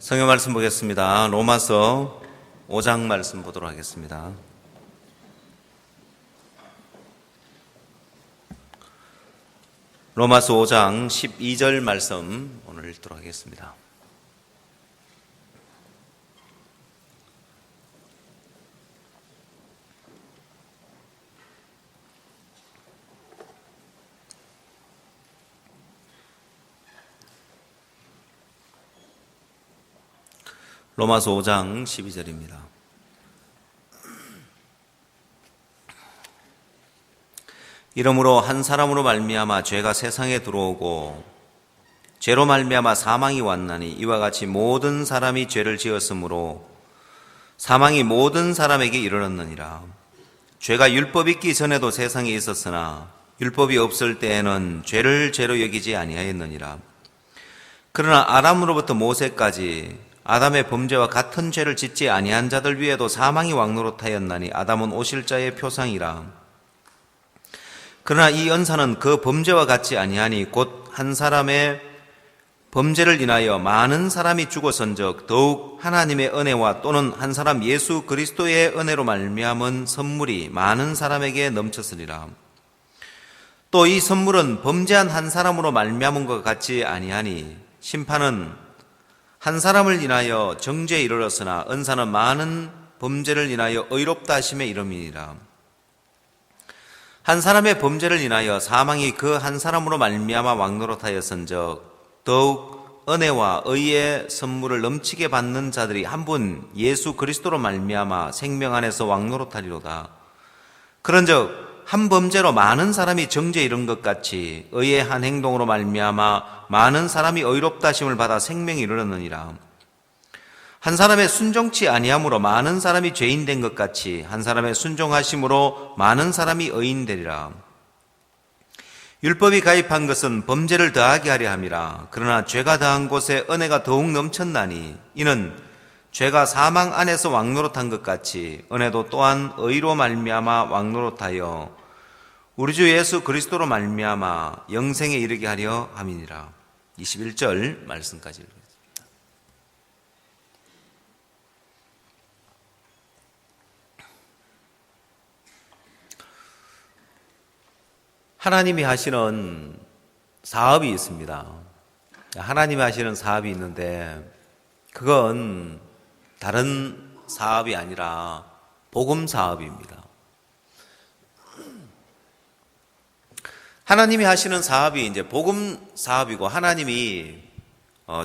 성경 말씀 보겠습니다. 로마서 5장 말씀 보도록 하겠습니다. 로마서 5장 12절 말씀 오늘 읽도록 하겠습니다. 로마서 5장 12절입니다. 이러므로 한 사람으로 말미암아 죄가 세상에 들어오고 죄로 말미암아 사망이 왔나니 이와 같이 모든 사람이 죄를 지었으므로 사망이 모든 사람에게 이르렀느니라. 죄가 율법 있기 전에도 세상에 있었으나 율법이 없을 때에는 죄를 죄로 여기지 아니하였느니라. 그러나 아담으로부터 모세까지 아담의 범죄와 같은 죄를 짓지 아니한 자들 위에도 사망이 왕노릇하였나니 아담은 오실자의 표상이라. 그러나 이恩사는 그 범죄와 같지 아니하니 곧 한 사람의 범죄를 인하여 많은 사람이 죽었은즉 더욱 하나님의 은혜와 또는 한 사람 예수 그리스도의 은혜로 말미암은 선물이 많은 사람에게 넘쳤으리라. 또 이 선물은 범죄한 한 사람으로 말미암은 것 같지 아니하니 심판은 한 사람을 인하여 정죄에 이르렀으나 은사는 많은 범죄를 인하여 의롭다 하심에 이름이니라. 한 사람의 범죄를 인하여 사망이 그 한 사람으로 말미암아 왕노릇하였은즉 더욱 은혜와 의의 선물을 넘치게 받는 자들이 한 분 예수 그리스도로 말미암아 생명 안에서 왕노릇하리로다. 그런즉 한 범죄로 많은 사람이 정죄에 이른 것 같이 의의 한 행동으로 말미암아 많은 사람이 의롭다 하심을 받아 생명에 이르렀느니라. 한 사람의 순종치 아니함으로 많은 사람이 죄인 된 것 같이 한 사람의 순종하심으로 많은 사람이 의인 되리라. 율법이 가입한 것은 범죄를 더하게 하려 함이라. 그러나 죄가 더한 곳에 은혜가 더욱 넘쳤나니 이는 죄가 사망 안에서 왕노릇한 것 같이 은혜도 또한 의로 말미암아 왕노릇하여 우리 주 예수 그리스도로 말미암아 영생에 이르게 하려 함이니라. 21절 말씀까지 읽겠습니다. 하나님이 하시는 사업이 있습니다. 하나님이 하시는 사업이 있는데 그건 다른 사업이 아니라 복음 사업입니다. 하나님이 하시는 사업이 이제 복음 사업이고 하나님이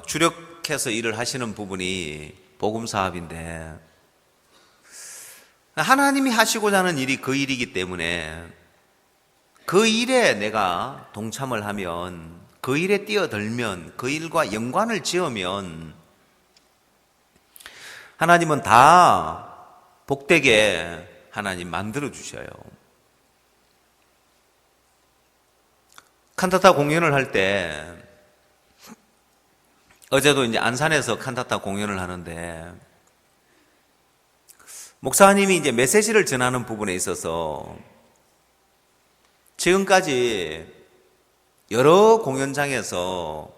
주력해서 일을 하시는 부분이 복음 사업인데 하나님이 하시고자 하는 일이 그 일이기 때문에 그 일에 내가 동참을 하면 그 일에 뛰어들면 그 일과 연관을 지으면 하나님은 다 복되게 하나님 만들어 주셔요. 칸타타 공연을 할 때 어제도 이제 안산에서 칸타타 공연을 하는데 목사님이 이제 메시지를 전하는 부분에 있어서 지금까지 여러 공연장에서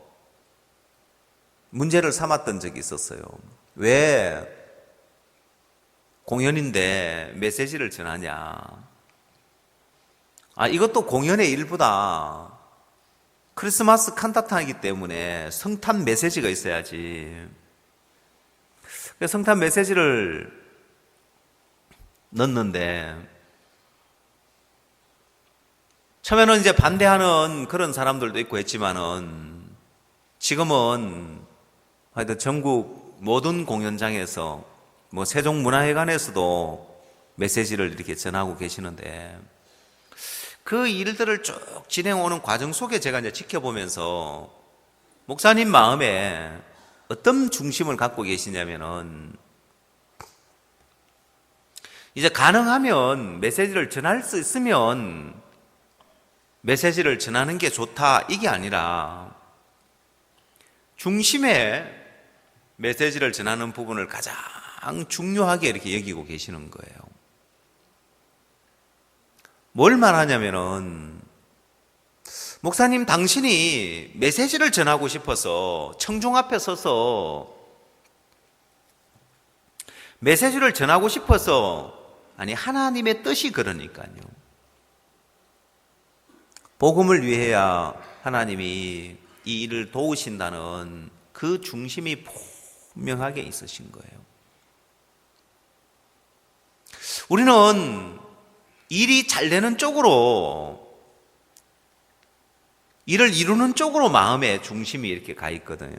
문제를 삼았던 적이 있었어요. 왜 공연인데 메시지를 전하냐? 이것도 공연의 일부다. 크리스마스 칸타타이기 때문에 성탄 메시지가 있어야지. 성탄 메시지를 넣는데 처음에는 이제 반대하는 그런 사람들도 있고 했지만은 지금은 하여튼 전국 모든 공연장에서 세종문화회관에서도 메시지를 이렇게 전하고 계시는데 그 일들을 쭉 진행오는 과정 속에 제가 이제 지켜보면서 목사님 마음에 어떤 중심을 갖고 계시냐면은 이제 가능하면 메시지를 전할 수 있으면 메시지를 전하는 게 좋다 이게 아니라 중심에 메시지를 전하는 부분을 가장 중요하게 이렇게 여기고 계시는 거예요. 뭘 말하냐면은 목사님 당신이 메시지를 전하고 싶어서 청중 앞에 서서 메시지를 전하고 싶어서, 아니 하나님의 뜻이 그러니까요. 복음을 위해야 하나님이 이 일을 도우신다는 그 중심이 분명하게 있으신 거예요. 우리는 일이 잘 되는 쪽으로, 일을 이루는 쪽으로 마음의 중심이 이렇게 가 있거든요.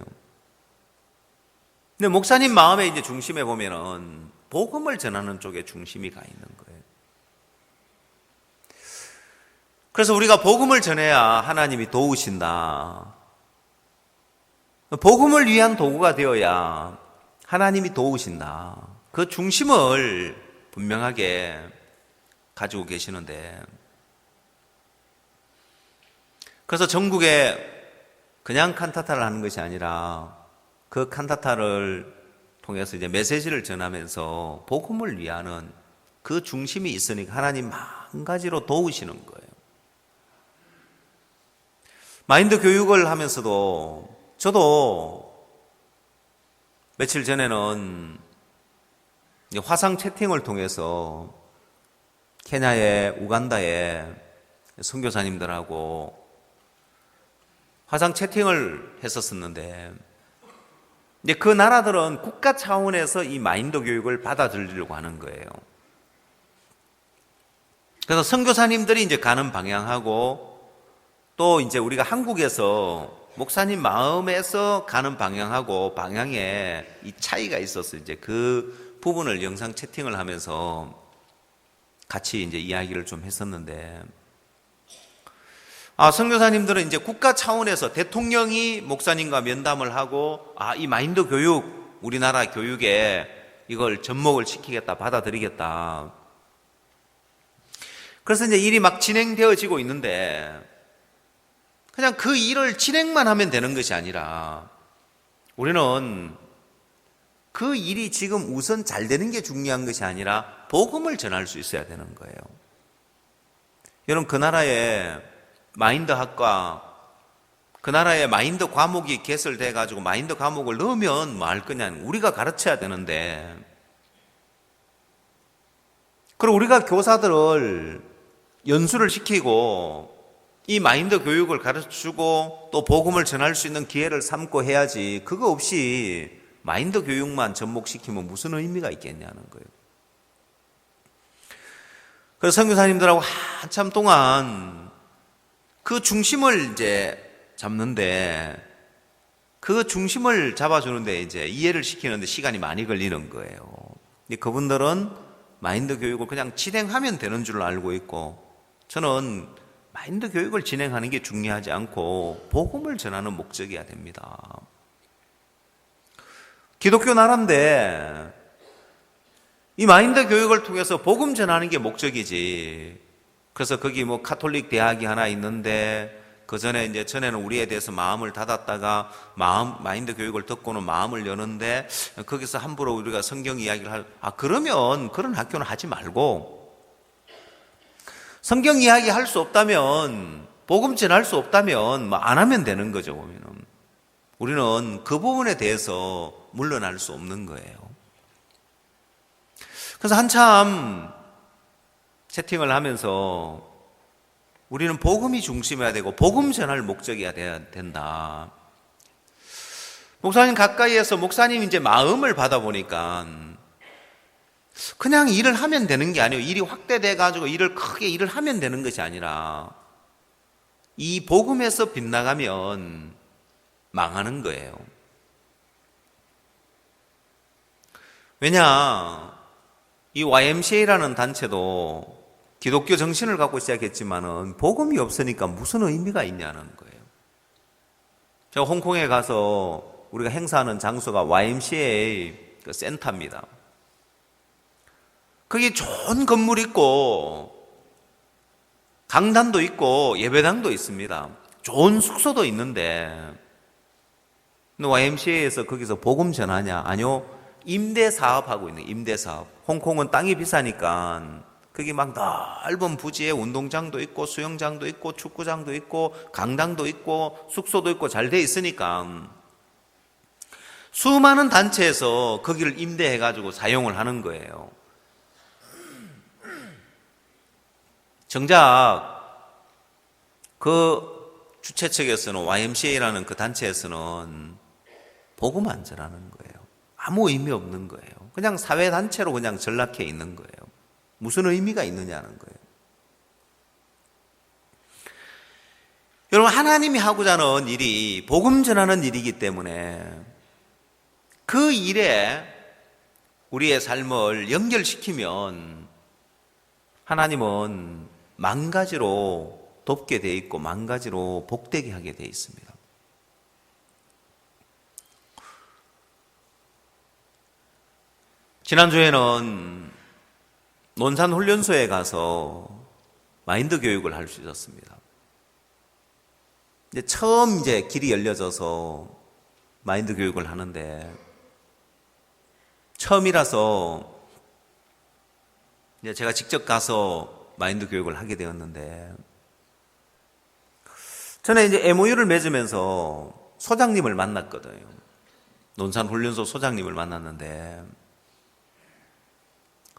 근데 목사님 마음의 이제 중심에 보면은 복음을 전하는 쪽에 중심이 가 있는 거예요. 그래서 우리가 복음을 전해야 하나님이 도우신다. 복음을 위한 도구가 되어야 하나님이 도우신다. 그 중심을 분명하게 가지고 계시는데, 그래서 전국에 그냥 칸타타를 하는 것이 아니라 그 칸타타를 통해서 이제 메시지를 전하면서 복음을 위하는 그 중심이 있으니까 하나님 한 가지로 도우시는 거예요. 마인드 교육을 하면서도 저도 며칠 전에는 화상 채팅을 통해서 케냐에, 우간다에 선교사님들하고 화상 채팅을 했었는데, 이제 그 나라들은 국가 차원에서 이 마인드 교육을 받아들이려고 하는 거예요. 그래서 선교사님들이 이제 가는 방향하고, 또 이제 우리가 한국에서 목사님 마음에서 가는 방향하고 방향에 이 차이가 있어서 이제 그 부분을 영상 채팅을 하면서 같이 이제 이야기를 좀 했었는데, 선교사님들은 이제 국가 차원에서 대통령이 목사님과 면담을 하고, 이 마인드 교육, 우리나라 교육에 이걸 접목을 시키겠다, 받아들이겠다. 그래서 이제 일이 막 진행되어지고 있는데, 그냥 그 일을 진행만 하면 되는 것이 아니라 우리는 그 일이 지금 우선 잘 되는 게 중요한 것이 아니라 복음을 전할 수 있어야 되는 거예요. 여러분, 그 나라의 마인드 학과, 그 나라의 마인드 과목이 개설돼 가지고 마인드 과목을 넣으면 뭐 할 거냐, 우리가 가르쳐야 되는데, 그리고 우리가 교사들을 연수를 시키고 이 마인드 교육을 가르쳐주고 또 복음을 전할 수 있는 기회를 삼고 해야지, 그거 없이 마인드 교육만 접목시키면 무슨 의미가 있겠냐는 거예요. 그래서 선교사님들하고 한참 동안 그 중심을 이제 잡는데, 그 중심을 잡아주는데 이제 이해를 시키는데 시간이 많이 걸리는 거예요. 그분들은 마인드 교육을 그냥 진행하면 되는 줄 알고 있고, 저는 마인드 교육을 진행하는 게 중요하지 않고 복음을 전하는 목적이어야 됩니다. 기독교 나라인데 이 마인드 교육을 통해서 복음 전하는 게 목적이지. 그래서 거기 뭐 카톨릭 대학이 하나 있는데, 그 전에 이제 전에는 우리에 대해서 마음을 닫았다가 마인드 교육을 듣고는 마음을 여는데, 거기서 함부로 우리가 성경 이야기를 그러면 그런 학교는 하지 말고, 성경 이야기 할 수 없다면, 복음 전할 수 없다면 안 하면 되는 거죠. 보면은 우리는 그 부분에 대해서 물러날 수 없는 거예요. 그래서 한참 채팅을 하면서 우리는 복음이 중심이어야 되고 복음 전할 목적이어야 된다. 목사님 가까이에서 목사님 이제 마음을 받아보니까 그냥 일을 하면 되는 게 아니에요. 일이 확대돼 가지고 크게 일을 하면 되는 것이 아니라 이 복음에서 빗나가면 망하는 거예요. 왜냐, 이 YMCA라는 단체도 기독교 정신을 갖고 시작했지만은 복음이 없으니까 무슨 의미가 있냐는 거예요. 제가 홍콩에 가서 우리가 행사하는 장소가 YMCA 그 센터입니다. 거기 좋은 건물 있고 강단도 있고 예배당도 있습니다. 좋은 숙소도 있는데, YMCA에서 거기서 복음 전하냐? 아니요, 임대 사업하고 있는 임대 사업. 홍콩은 땅이 비싸니까 거기 막 넓은 부지에 운동장도 있고 수영장도 있고 축구장도 있고 강당도 있고 숙소도 있고 잘 돼 있으니까 수많은 단체에서 거기를 임대해가지고 사용을 하는 거예요. 정작 그 주최 측에서는 YMCA라는 그 단체에서는 복음 안 전하는 거예요. 아무 의미 없는 거예요. 그냥 사회단체로 그냥 전락해 있는 거예요. 무슨 의미가 있느냐는 거예요. 여러분, 하나님이 하고자 하는 일이 복음 전하는 일이기 때문에 그 일에 우리의 삶을 연결시키면 하나님은 만 가지로 돕게 돼 있고 만 가지로 복되게 하게 돼 있습니다. 지난주에는 논산훈련소에 가서 마인드 교육을 할 수 있었습니다. 처음 길이 열려져서 마인드 교육을 하는데 처음이라서 제가 직접 가서 마인드 교육을 하게 되었는데 저는 MOU를 맺으면서 소장님을 만났거든요. 논산훈련소 소장님을 만났는데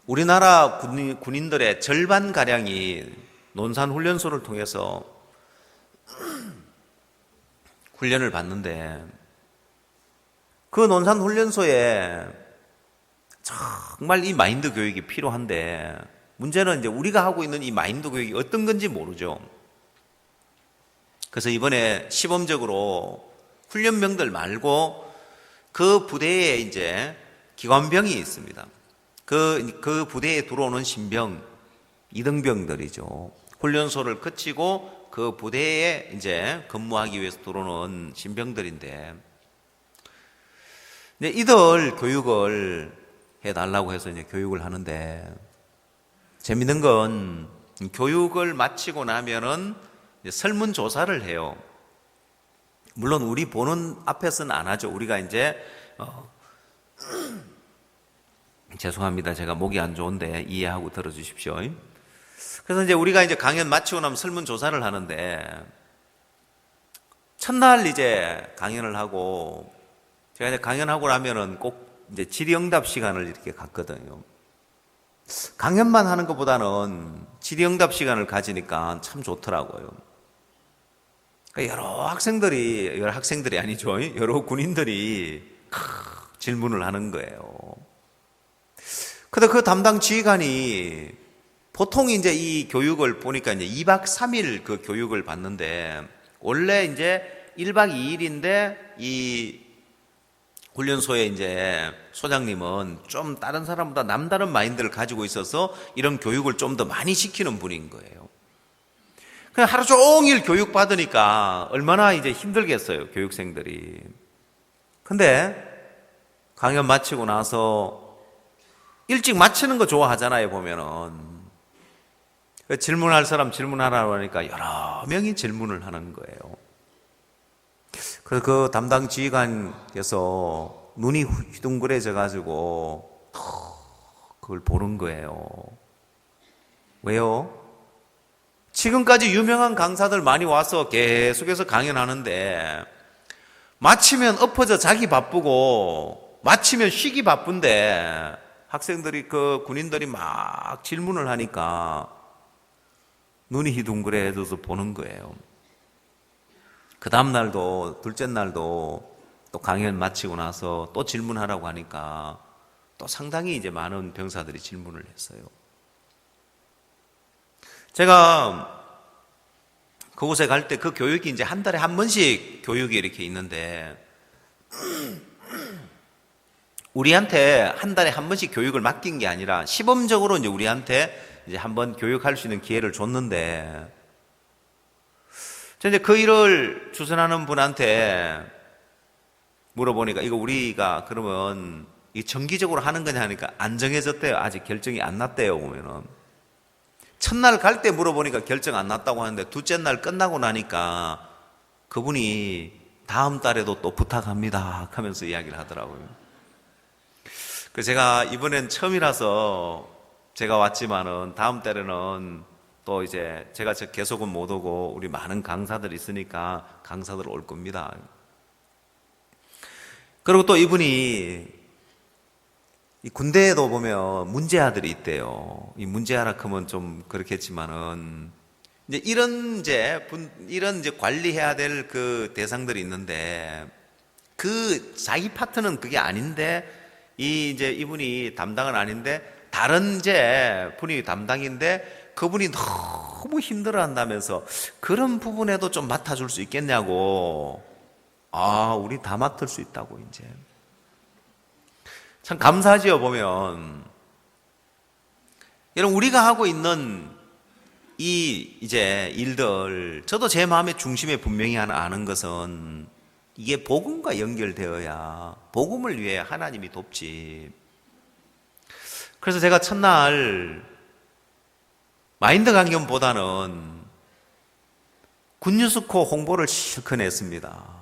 우리나라 군인들의 절반가량이 논산훈련소를 통해서 훈련을 받는데 그 논산훈련소에 정말 이 마인드 교육이 필요한데 문제는 우리가 하고 있는 이 마인드 교육이 어떤 건지 모르죠. 그래서 이번에 시범적으로 훈련병들 말고 그 부대에 기관병이 있습니다. 그 부대에 들어오는 신병, 이등병들이죠. 훈련소를 거치고 그 부대에 근무하기 위해서 들어오는 신병들인데 이들 교육을 해달라고 해서 교육을 하는데 재밌는 건 교육을 마치고 나면은 설문조사를 해요. 물론 우리 보는 앞에서는 안 하죠. 우리가 죄송합니다. 제가 목이 안 좋은데 이해하고 들어주십시오. 그래서 우리가 강연 마치고 나면 설문조사를 하는데 첫날 강연을 하고 제가 강연하고 나면은 꼭 질의응답 시간을 이렇게 갖거든요. 강연만 하는 것보다는 질의응답 시간을 가지니까 참 좋더라고요. 그러니까 여러 학생들이 아니죠. 여러 군인들이 질문을 하는 거예요. 근데 그 담당 지휘관이 보통 이 교육을 보니까 2박 3일 그 교육을 받는데 원래 1박 2일인데 이 훈련소에 소장님은 좀 다른 사람보다 남다른 마인드를 가지고 있어서 이런 교육을 좀 더 많이 시키는 분인 거예요. 그냥 하루 종일 교육 받으니까 얼마나 힘들겠어요, 교육생들이. 근데 강연 마치고 나서 일찍 마치는 거 좋아하잖아요, 보면은. 질문할 사람 질문하라고 하니까 여러 명이 질문을 하는 거예요. 그래서 그 담당 지휘관께서 눈이 휘둥그레져 가지고 그걸 보는 거예요. 왜요? 지금까지 유명한 강사들 많이 와서 계속해서 강연하는데 마치면 엎어져 자기 바쁘고 마치면 쉬기 바쁜데 학생들이 군인들이 막 질문을 하니까 눈이 휘둥그레져서 보는 거예요. 그 다음 날도 둘째 날도 또 강연 마치고 나서 또 질문하라고 하니까 또 상당히 많은 병사들이 질문을 했어요. 제가 그곳에 갈 때 그 교육이 한 달에 한 번씩 교육이 이렇게 있는데 우리한테 한 달에 한 번씩 교육을 맡긴 게 아니라 시범적으로 우리한테 한번 교육할 수 있는 기회를 줬는데 그 일을 주선하는 분한테 물어보니까 이거 우리가 그러면 이 정기적으로 하는 거냐 하니까 안 정해졌대요. 아직 결정이 안 났대요. 보면은 첫날 갈 때 물어보니까 결정 안 났다고 하는데 둘째 날 끝나고 나니까 그분이 다음 달에도 또 부탁합니다 하면서 이야기를 하더라고요. 그래서 제가 이번엔 처음이라서 제가 왔지만은 다음 달에는 또 제가 계속은 못 오고 우리 많은 강사들이 있으니까 강사들 올 겁니다. 그리고 또 이분이 이 군대에도 보면 문제아들이 있대요. 이 문제아라 하면 좀 그렇겠지만은 이제 이런 이제 관리해야 될 그 대상들이 있는데 그 자기 파트는 그게 아닌데 이제 이분이 담당은 아닌데 다른 이제 분이 담당인데 그분이 너무 힘들어 한다면서 그런 부분에도 좀 맡아줄 수 있겠냐고. 우리 다 맡을 수 있다고 이제. 참 감사하지요, 보면. 여러분, 우리가 하고 있는 이제 일들, 저도 제 마음의 중심에 분명히 아는 것은 이게 복음과 연결되어야 복음을 위해 하나님이 돕지. 그래서 제가 첫날 마인드 강연보다는 굿뉴스코 홍보를 실컷 했습니다.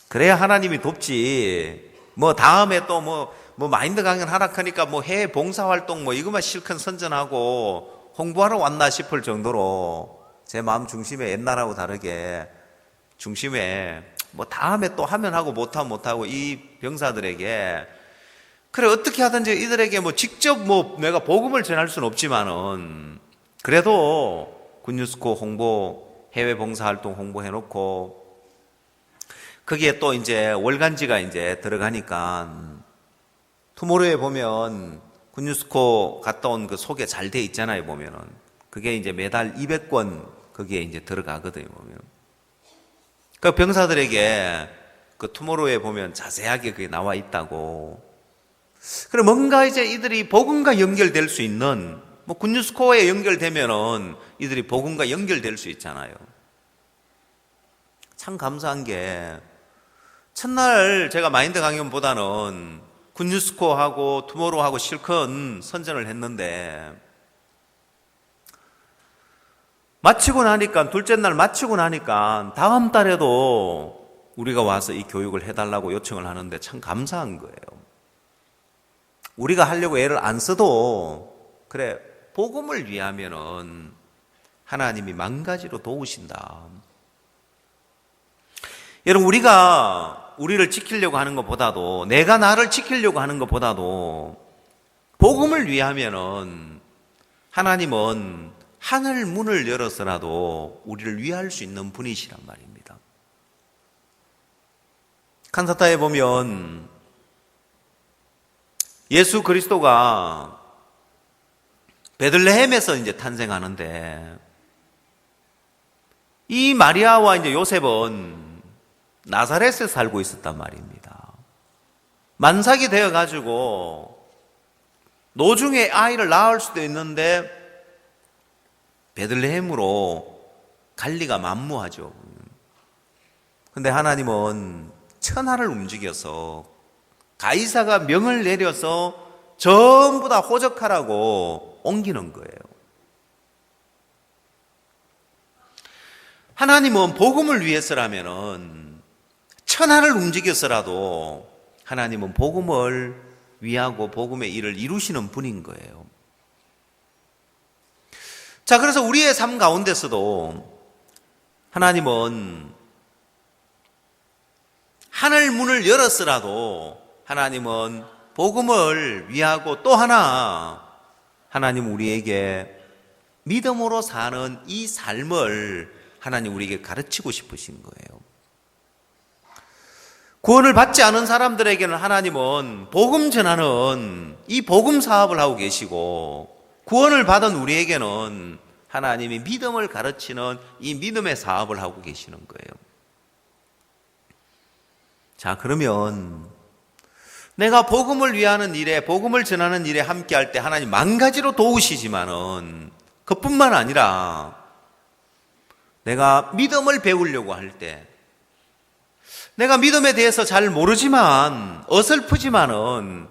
그래야 하나님이 돕지. 다음에 또 마인드 강연 하락하니까 해외 봉사활동 이것만 실컷 선전하고 홍보하러 왔나 싶을 정도로 제 마음 중심에 옛날하고 다르게 중심에 다음에 또 하면 하고 못하면 못하고 이 병사들에게 그래 어떻게 하든지 이들에게 직접 내가 복음을 전할 수는 없지만은 그래도 굿뉴스코 홍보 해외 봉사활동 홍보해놓고 거기에 또 이제 월간지가 이제 들어가니까 투모로우에 보면 굿뉴스코 갔다 온 그 소개 잘 돼 있잖아요, 보면은. 그게 이제 매달 200권 거기에 이제 들어가거든요, 보면. 그 병사들에게 그 투모로우에 보면 자세하게 그게 나와 있다고. 그래 뭔가 이제 이들이 복음과 연결될 수 있는 굿뉴스코에 연결되면은 이들이 복음과 연결될 수 있잖아요. 참 감사한 게 첫날 제가 마인드 강연보다는 굿뉴스코하고 투모로우하고 실컷 선전을 했는데 마치고 나니까 둘째 날 마치고 나니까 다음 달에도 우리가 와서 이 교육을 해달라고 요청을 하는데 참 감사한 거예요. 우리가 하려고 애를 안 써도 그래 복음을 위하면은 하나님이 만 가지로 도우신다. 여러분 우리가 우리를 지키려고 하는 것보다도 내가 나를 지키려고 하는 것보다도 복음을 위하면은 하나님은 하늘 문을 열어서라도 우리를 위할 수 있는 분이시란 말입니다. 칸타타에 보면 예수 그리스도가 베들레헴에서 이제 탄생하는데 이 마리아와 이제 요셉은 나사렛에 살고 있었단 말입니다. 만삭이 되어가지고 노중에 아이를 낳을 수도 있는데 베들레헴으로 갈리가 만무하죠. 근데 하나님은 천하를 움직여서 가이사가 명을 내려서 전부 다 호적하라고 옮기는 거예요. 하나님은 복음을 위해서라면은 천하를 움직여서라도 하나님은 복음을 위하고 복음의 일을 이루시는 분인 거예요. 자, 그래서 우리의 삶 가운데서도 하나님은 하늘 문을 열었으라도 하나님은 복음을 위하고 또 하나 하나님 우리에게 믿음으로 사는 이 삶을 하나님 우리에게 가르치고 싶으신 거예요. 구원을 받지 않은 사람들에게는 하나님은 복음 전하는 이 복음 사업을 하고 계시고 구원을 받은 우리에게는 하나님이 믿음을 가르치는 이 믿음의 사업을 하고 계시는 거예요. 자, 그러면 내가 복음을 위하는 일에 복음을 전하는 일에 함께할 때 하나님 만 가지로 도우시지만은 그뿐만 아니라 내가 믿음을 배우려고 할 때 내가 믿음에 대해서 잘 모르지만 어설프지만은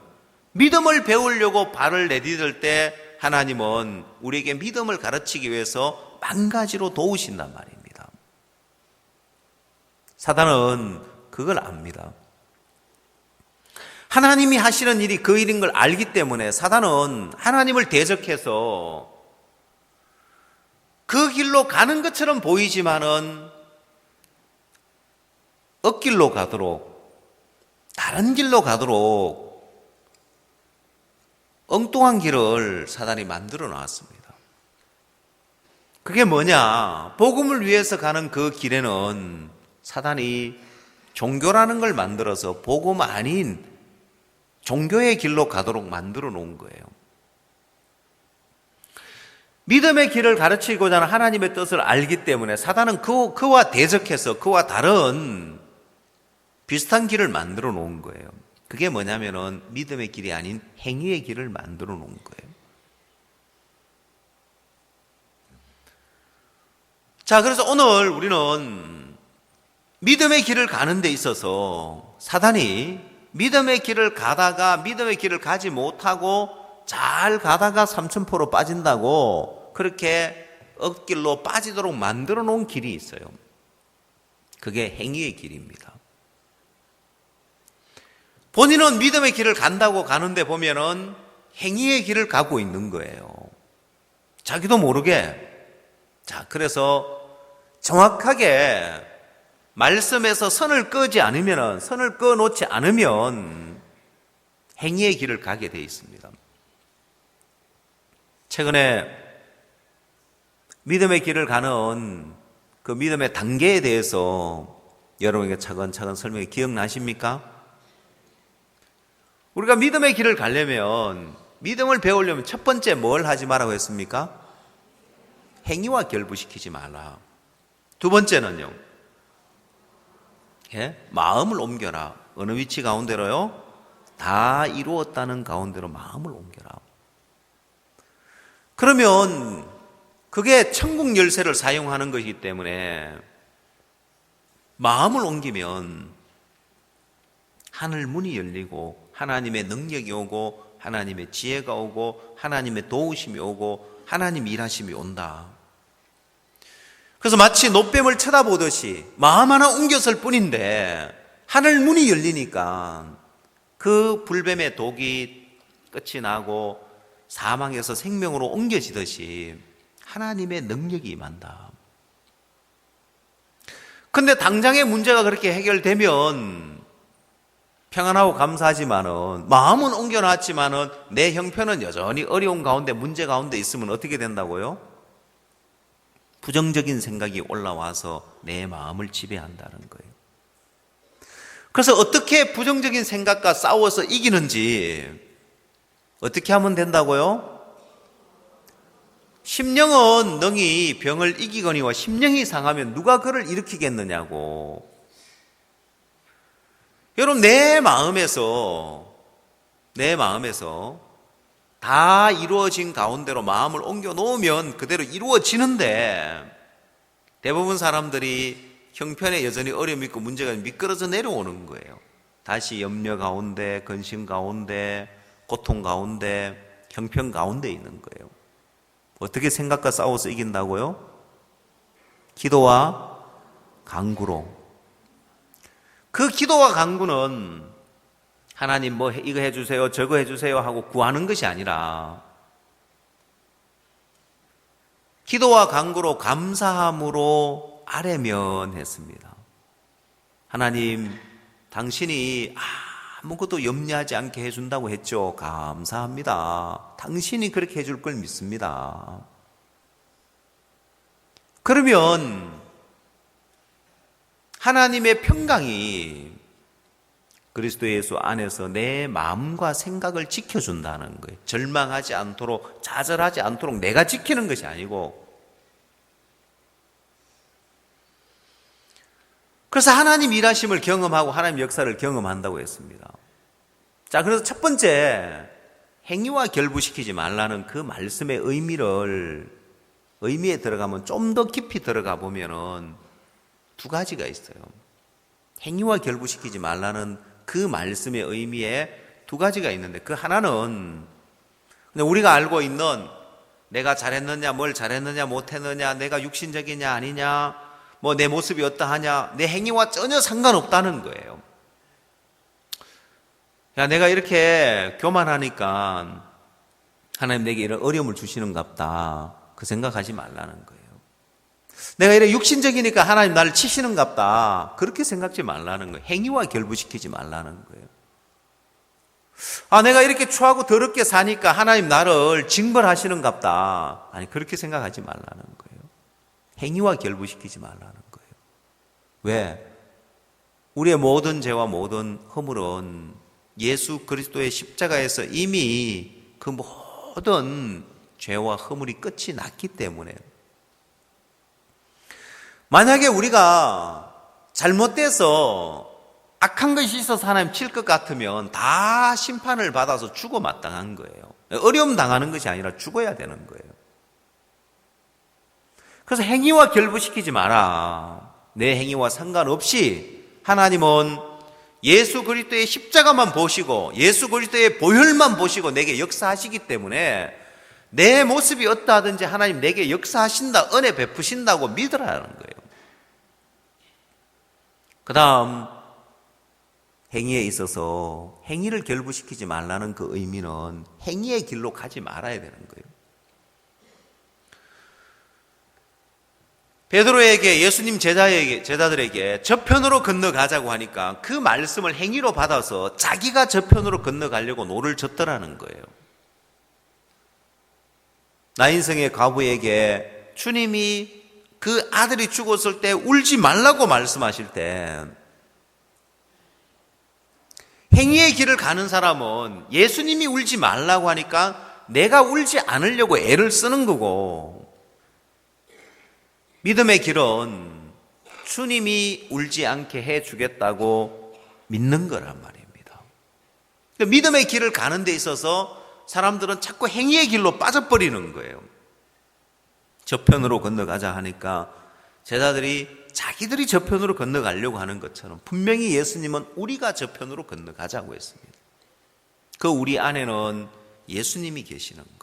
믿음을 배우려고 발을 내디딜 때 하나님은 우리에게 믿음을 가르치기 위해서 만 가지로 도우신단 말입니다. 사단은 그걸 압니다. 하나님이 하시는 일이 그 일인 걸 알기 때문에 사단은 하나님을 대적해서 그 길로 가는 것처럼 보이지만은 엇길로 가도록 다 다른 길로 가도록 엉뚱한 길을 사단이 만들어 놨습니다. 그게 뭐냐? 복음을 위해서 가는 그 길에는 사단이 종교라는 걸 만들어서 복음 아닌 종교의 길로 가도록 만들어 놓은 거예요. 믿음의 길을 가르치고자 하는 하나님의 뜻을 알기 때문에 사단은 그와 대적해서 그와 다른 비슷한 길을 만들어 놓은 거예요. 그게 뭐냐면은 믿음의 길이 아닌 행위의 길을 만들어 놓은 거예요. 자, 그래서 오늘 우리는 믿음의 길을 가는 데 있어서 사단이 믿음의 길을 가다가 믿음의 길을 가지 못하고 잘 가다가 삼천포로 빠진다고 그렇게 억길로 빠지도록 만들어 놓은 길이 있어요. 그게 행위의 길입니다. 본인은 믿음의 길을 간다고 가는데 보면은 행위의 길을 가고 있는 거예요. 자기도 모르게. 자, 그래서 정확하게 말씀에서 선을 끄지 않으면, 선을 꺼놓지 않으면 행위의 길을 가게 돼 있습니다. 최근에 믿음의 길을 가는 그 믿음의 단계에 대해서 여러분에게 차근차근 설명이 기억나십니까? 우리가 믿음의 길을 가려면, 믿음을 배우려면 첫 번째 뭘 하지 말라고 했습니까? 행위와 결부시키지 말라. 두 번째는요, 마음을 옮겨라. 어느 위치 가운데로요? 다 이루었다는 가운데로 마음을 옮겨라. 그러면 그게 천국 열쇠를 사용하는 것이기 때문에 마음을 옮기면 하늘 문이 열리고 하나님의 능력이 오고 하나님의 지혜가 오고 하나님의 도우심이 오고 하나님 일하심이 온다. 그래서 마치 노뱀을 쳐다보듯이 마음 하나 옮겼을 뿐인데 하늘 문이 열리니까 그 불뱀의 독이 끝이 나고 사망에서 생명으로 옮겨지듯이 하나님의 능력이 임한다. 근데 당장의 문제가 그렇게 해결되면 평안하고 감사하지만은 마음은 옮겨놨지만은 내 형편은 여전히 어려운 가운데 문제 가운데 있으면 어떻게 된다고요? 부정적인 생각이 올라와서 내 마음을 지배한다는 거예요. 그래서 어떻게 부정적인 생각과 싸워서 이기는지 어떻게 하면 된다고요? 심령은 능히 병을 이기거니와 심령이 상하면 누가 그를 일으키겠느냐고. 여러분, 내 마음에서 다 이루어진 가운데로 마음을 옮겨 놓으면 그대로 이루어지는데 대부분 사람들이 형편에 여전히 어려움이 있고 문제가 미끄러져 내려오는 거예요. 다시 염려 가운데, 근심 가운데, 고통 가운데, 형편 가운데 있는 거예요. 어떻게 생각과 싸워서 이긴다고요? 기도와 간구로. 그 기도와 간구는 하나님 뭐 이거 해주세요, 저거 해주세요 하고 구하는 것이 아니라 기도와 간구로 감사함으로 아뢰면했습니다. 하나님, 당신이 아무것도 염려하지 않게 해준다고 했죠. 감사합니다. 당신이 그렇게 해줄 걸 믿습니다. 그러면 하나님의 평강이 그리스도 예수 안에서 내 마음과 생각을 지켜준다는 거예요. 절망하지 않도록, 좌절하지 않도록 내가 지키는 것이 아니고. 그래서 하나님 일하심을 경험하고 하나님 역사를 경험한다고 했습니다. 자, 그래서 첫 번째, 행위와 결부시키지 말라는 그 말씀의 의미에 들어가면 좀 더 깊이 들어가 보면은 두 가지가 있어요. 행위와 결부시키지 말라는 그 말씀의 의미에 두 가지가 있는데, 그 하나는 그냥 우리가 알고 있는 내가 잘했느냐, 뭘 잘했느냐, 못했느냐, 내가 육신적이냐 아니냐, 뭐 내 모습이 어떠하냐, 내 행위와 전혀 상관없다는 거예요. 야, 내가 이렇게 교만하니까 하나님 내게 이런 어려움을 주시는갑다, 그 생각하지 말라는 거예요. 내가 이렇게 육신적이니까 하나님 나를 치시는갑다, 그렇게 생각하지 말라는 거예요. 행위와 결부시키지 말라는 거예요. 내가 이렇게 추하고 더럽게 사니까 하나님 나를 징벌하시는갑다. 아니, 그렇게 생각하지 말라는 거예요. 행위와 결부시키지 말라는 거예요. 왜? 우리의 모든 죄와 모든 허물은 예수 그리스도의 십자가에서 이미 그 모든 죄와 허물이 끝이 났기 때문에, 만약에 우리가 잘못돼서 악한 것이 있어서 하나님 칠 것 같으면 다 심판을 받아서 죽어 마땅한 거예요. 어려움 당하는 것이 아니라 죽어야 되는 거예요. 그래서 행위와 결부시키지 마라. 내 행위와 상관없이 하나님은 예수 그리스도의 십자가만 보시고 예수 그리스도의 보혈만 보시고 내게 역사하시기 때문에 내 모습이 어떠하든지 하나님 내게 역사하신다, 은혜 베푸신다고 믿으라는 거예요. 그 다음, 행위에 있어서 행위를 결부시키지 말라는 그 의미는 행위의 길로 가지 말아야 되는 거예요. 베드로에게, 예수님 제자들에게 저편으로 건너가자고 하니까 그 말씀을 행위로 받아서 자기가 저편으로 건너가려고 노를 젓더라는 거예요. 나인성의 과부에게 주님이 그 아들이 죽었을 때 울지 말라고 말씀하실 때, 행위의 길을 가는 사람은 예수님이 울지 말라고 하니까 내가 울지 않으려고 애를 쓰는 거고, 믿음의 길은 주님이 울지 않게 해주겠다고 믿는 거란 말입니다. 믿음의 길을 가는 데 있어서 사람들은 자꾸 행위의 길로 빠져버리는 거예요. 저편으로 건너가자 하니까 제자들이 자기들이 저편으로 건너가려고 하는 것처럼 분명히 예수님은 우리가 저편으로 건너가자고 했습니다. 그 우리 안에는 예수님이 계시는 거예요.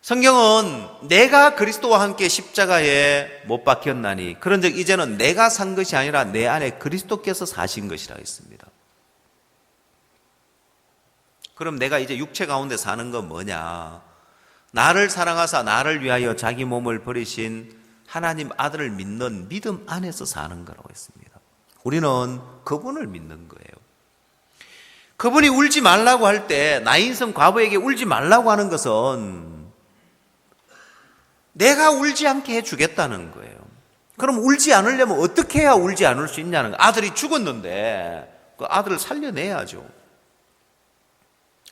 성경은 내가 그리스도와 함께 십자가에 못 박혔나니 그런즉 이제는 내가 산 것이 아니라 내 안에 그리스도께서 사신 것이라 했습니다. 그럼 내가 이제 육체 가운데 사는 건 뭐냐? 나를 사랑하사 나를 위하여 자기 몸을 버리신 하나님 아들을 믿는 믿음 안에서 사는 거라고 했습니다. 우리는 그분을 믿는 거예요. 그분이 울지 말라고 할 때, 나인성 과부에게 울지 말라고 하는 것은 내가 울지 않게 해주겠다는 거예요. 그럼 울지 않으려면 어떻게 해야 울지 않을 수 있냐는 거예요. 아들이 죽었는데 그 아들을 살려내야죠.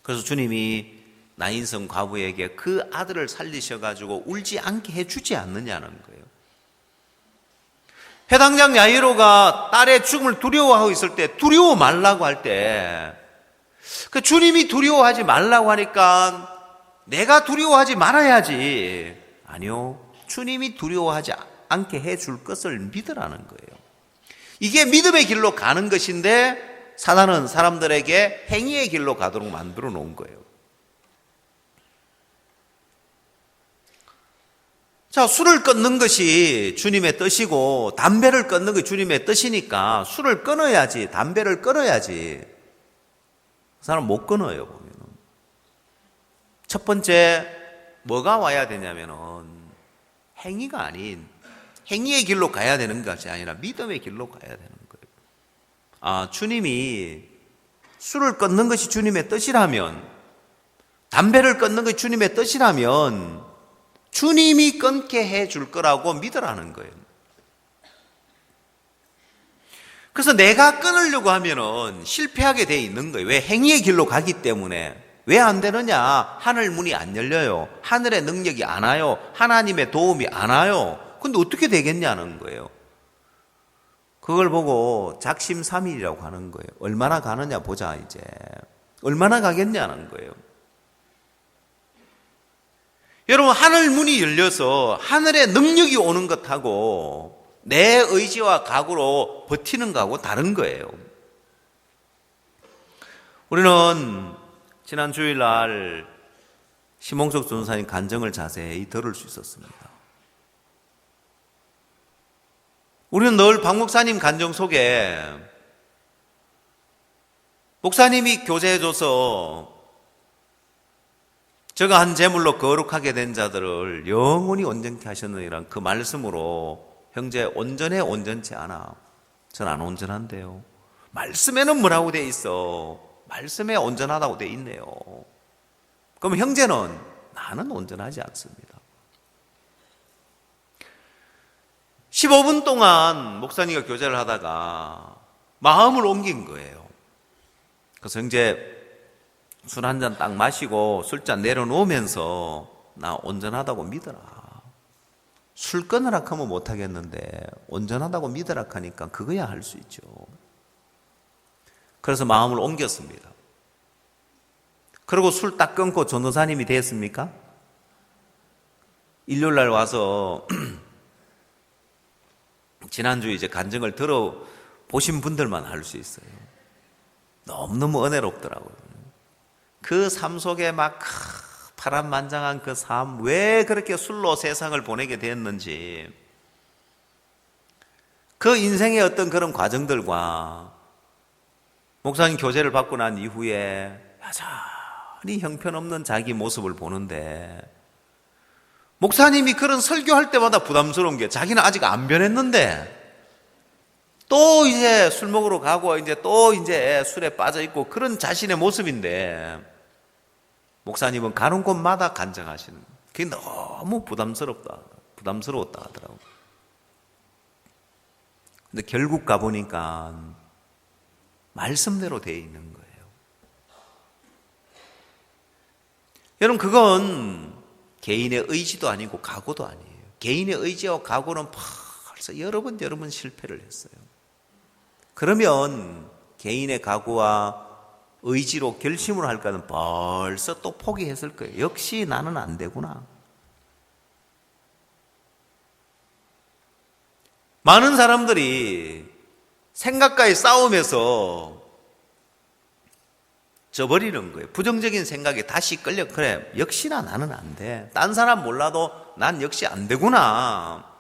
그래서 주님이 나인성 과부에게 그 아들을 살리셔가지고 울지 않게 해주지 않느냐는 거예요. 해당장 야이로가 딸의 죽음을 두려워하고 있을 때 두려워 말라고 할 때 그 주님이 두려워하지 말라고 하니까 내가 두려워하지 말아야지. 아니요. 주님이 두려워하지 않게 해줄 것을 믿으라는 거예요. 이게 믿음의 길로 가는 것인데 사단은 사람들에게 행위의 길로 가도록 만들어 놓은 거예요. 자, 술을 끊는 것이 주님의 뜻이고 담배를 끊는 것이 주님의 뜻이니까 술을 끊어야지, 담배를 끊어야지. 그 사람 못 끊어요, 보면. 첫 번째, 뭐가 와야 되냐면은 행위가 아닌 행위의 길로 가야 되는 것이 아니라 믿음의 길로 가야 되는 거예요. 주님이 술을 끊는 것이 주님의 뜻이라면, 담배를 끊는 것이 주님의 뜻이라면 주님이 끊게 해줄 거라고 믿으라는 거예요. 그래서 내가 끊으려고 하면은 실패하게 돼 있는 거예요. 왜? 행위의 길로 가기 때문에. 왜 안 되느냐? 하늘 문이 안 열려요. 하늘의 능력이 안 와요. 하나님의 도움이 안 와요. 근데 어떻게 되겠냐는 거예요. 그걸 보고 작심삼일이라고 하는 거예요. 얼마나 가느냐 보자 이제. 얼마나 가겠냐는 거예요. 여러분, 하늘 문이 열려서 하늘의 능력이 오는 것하고 내 의지와 각오로 버티는 거하고 다른 거예요. 우리는 지난 주일날 심홍석 전사님 간증을 자세히 들을 수 있었습니다. 우리는 늘 박 목사님 간증 속에 목사님이 교제해줘서 저가 한 제물로 거룩하게 된 자들을 영원히 온전케 하셨느니란 그 말씀으로 형제 온전해 온전치 않아. 전 안 온전한데요. 말씀에는 뭐라고 돼 있어? 말씀에 온전하다고 돼 있네요. 그럼 형제는 나는 온전하지 않습니다. 15분 동안 목사님과 교제를 하다가 마음을 옮긴 거예요. 그래서 형제 술 한 잔 딱 마시고 술잔 내려놓으면서 나 온전하다고 믿어라. 술 끊으라 하면 못하겠는데 온전하다고 믿으라 하니까 그거야 할 수 있죠. 그래서 마음을 옮겼습니다. 그리고 술 딱 끊고 전도사님이 됐습니까? 일요일날 와서 지난주 이제 간증을 들어보신 분들만 알 수 있어요. 너무너무 은혜롭더라고요. 그 삶 속에 막 파란만장한 그 삶, 왜 그렇게 술로 세상을 보내게 됐는지, 그 인생의 어떤 그런 과정들과 목사님 교제를 받고 난 이후에 여전히 형편없는 자기 모습을 보는데, 목사님이 그런 설교할 때마다 부담스러운 게 자기는 아직 안 변했는데 또 이제 술 먹으러 가고 이제 또 이제 술에 빠져 있고 그런 자신의 모습인데, 목사님은 가는 곳마다 간증하시는, 그게 너무 부담스럽다, 부담스러웠다 하더라고요. 근데 결국 가보니까 말씀대로 되어 있는 거예요. 여러분, 그건 개인의 의지도 아니고 각오도 아니에요. 개인의 의지와 각오는 벌써 여러 번 실패를 했어요. 그러면 개인의 각오와 의지로 결심을 할까는 벌써 또 포기했을 거예요. 역시 나는 안 되구나. 많은 사람들이 생각과의 싸움에서 져버리는 거예요. 부정적인 생각에 다시 끌려, 그래, 역시나 나는 안 돼. 딴 사람 몰라도 난 역시 안 되구나.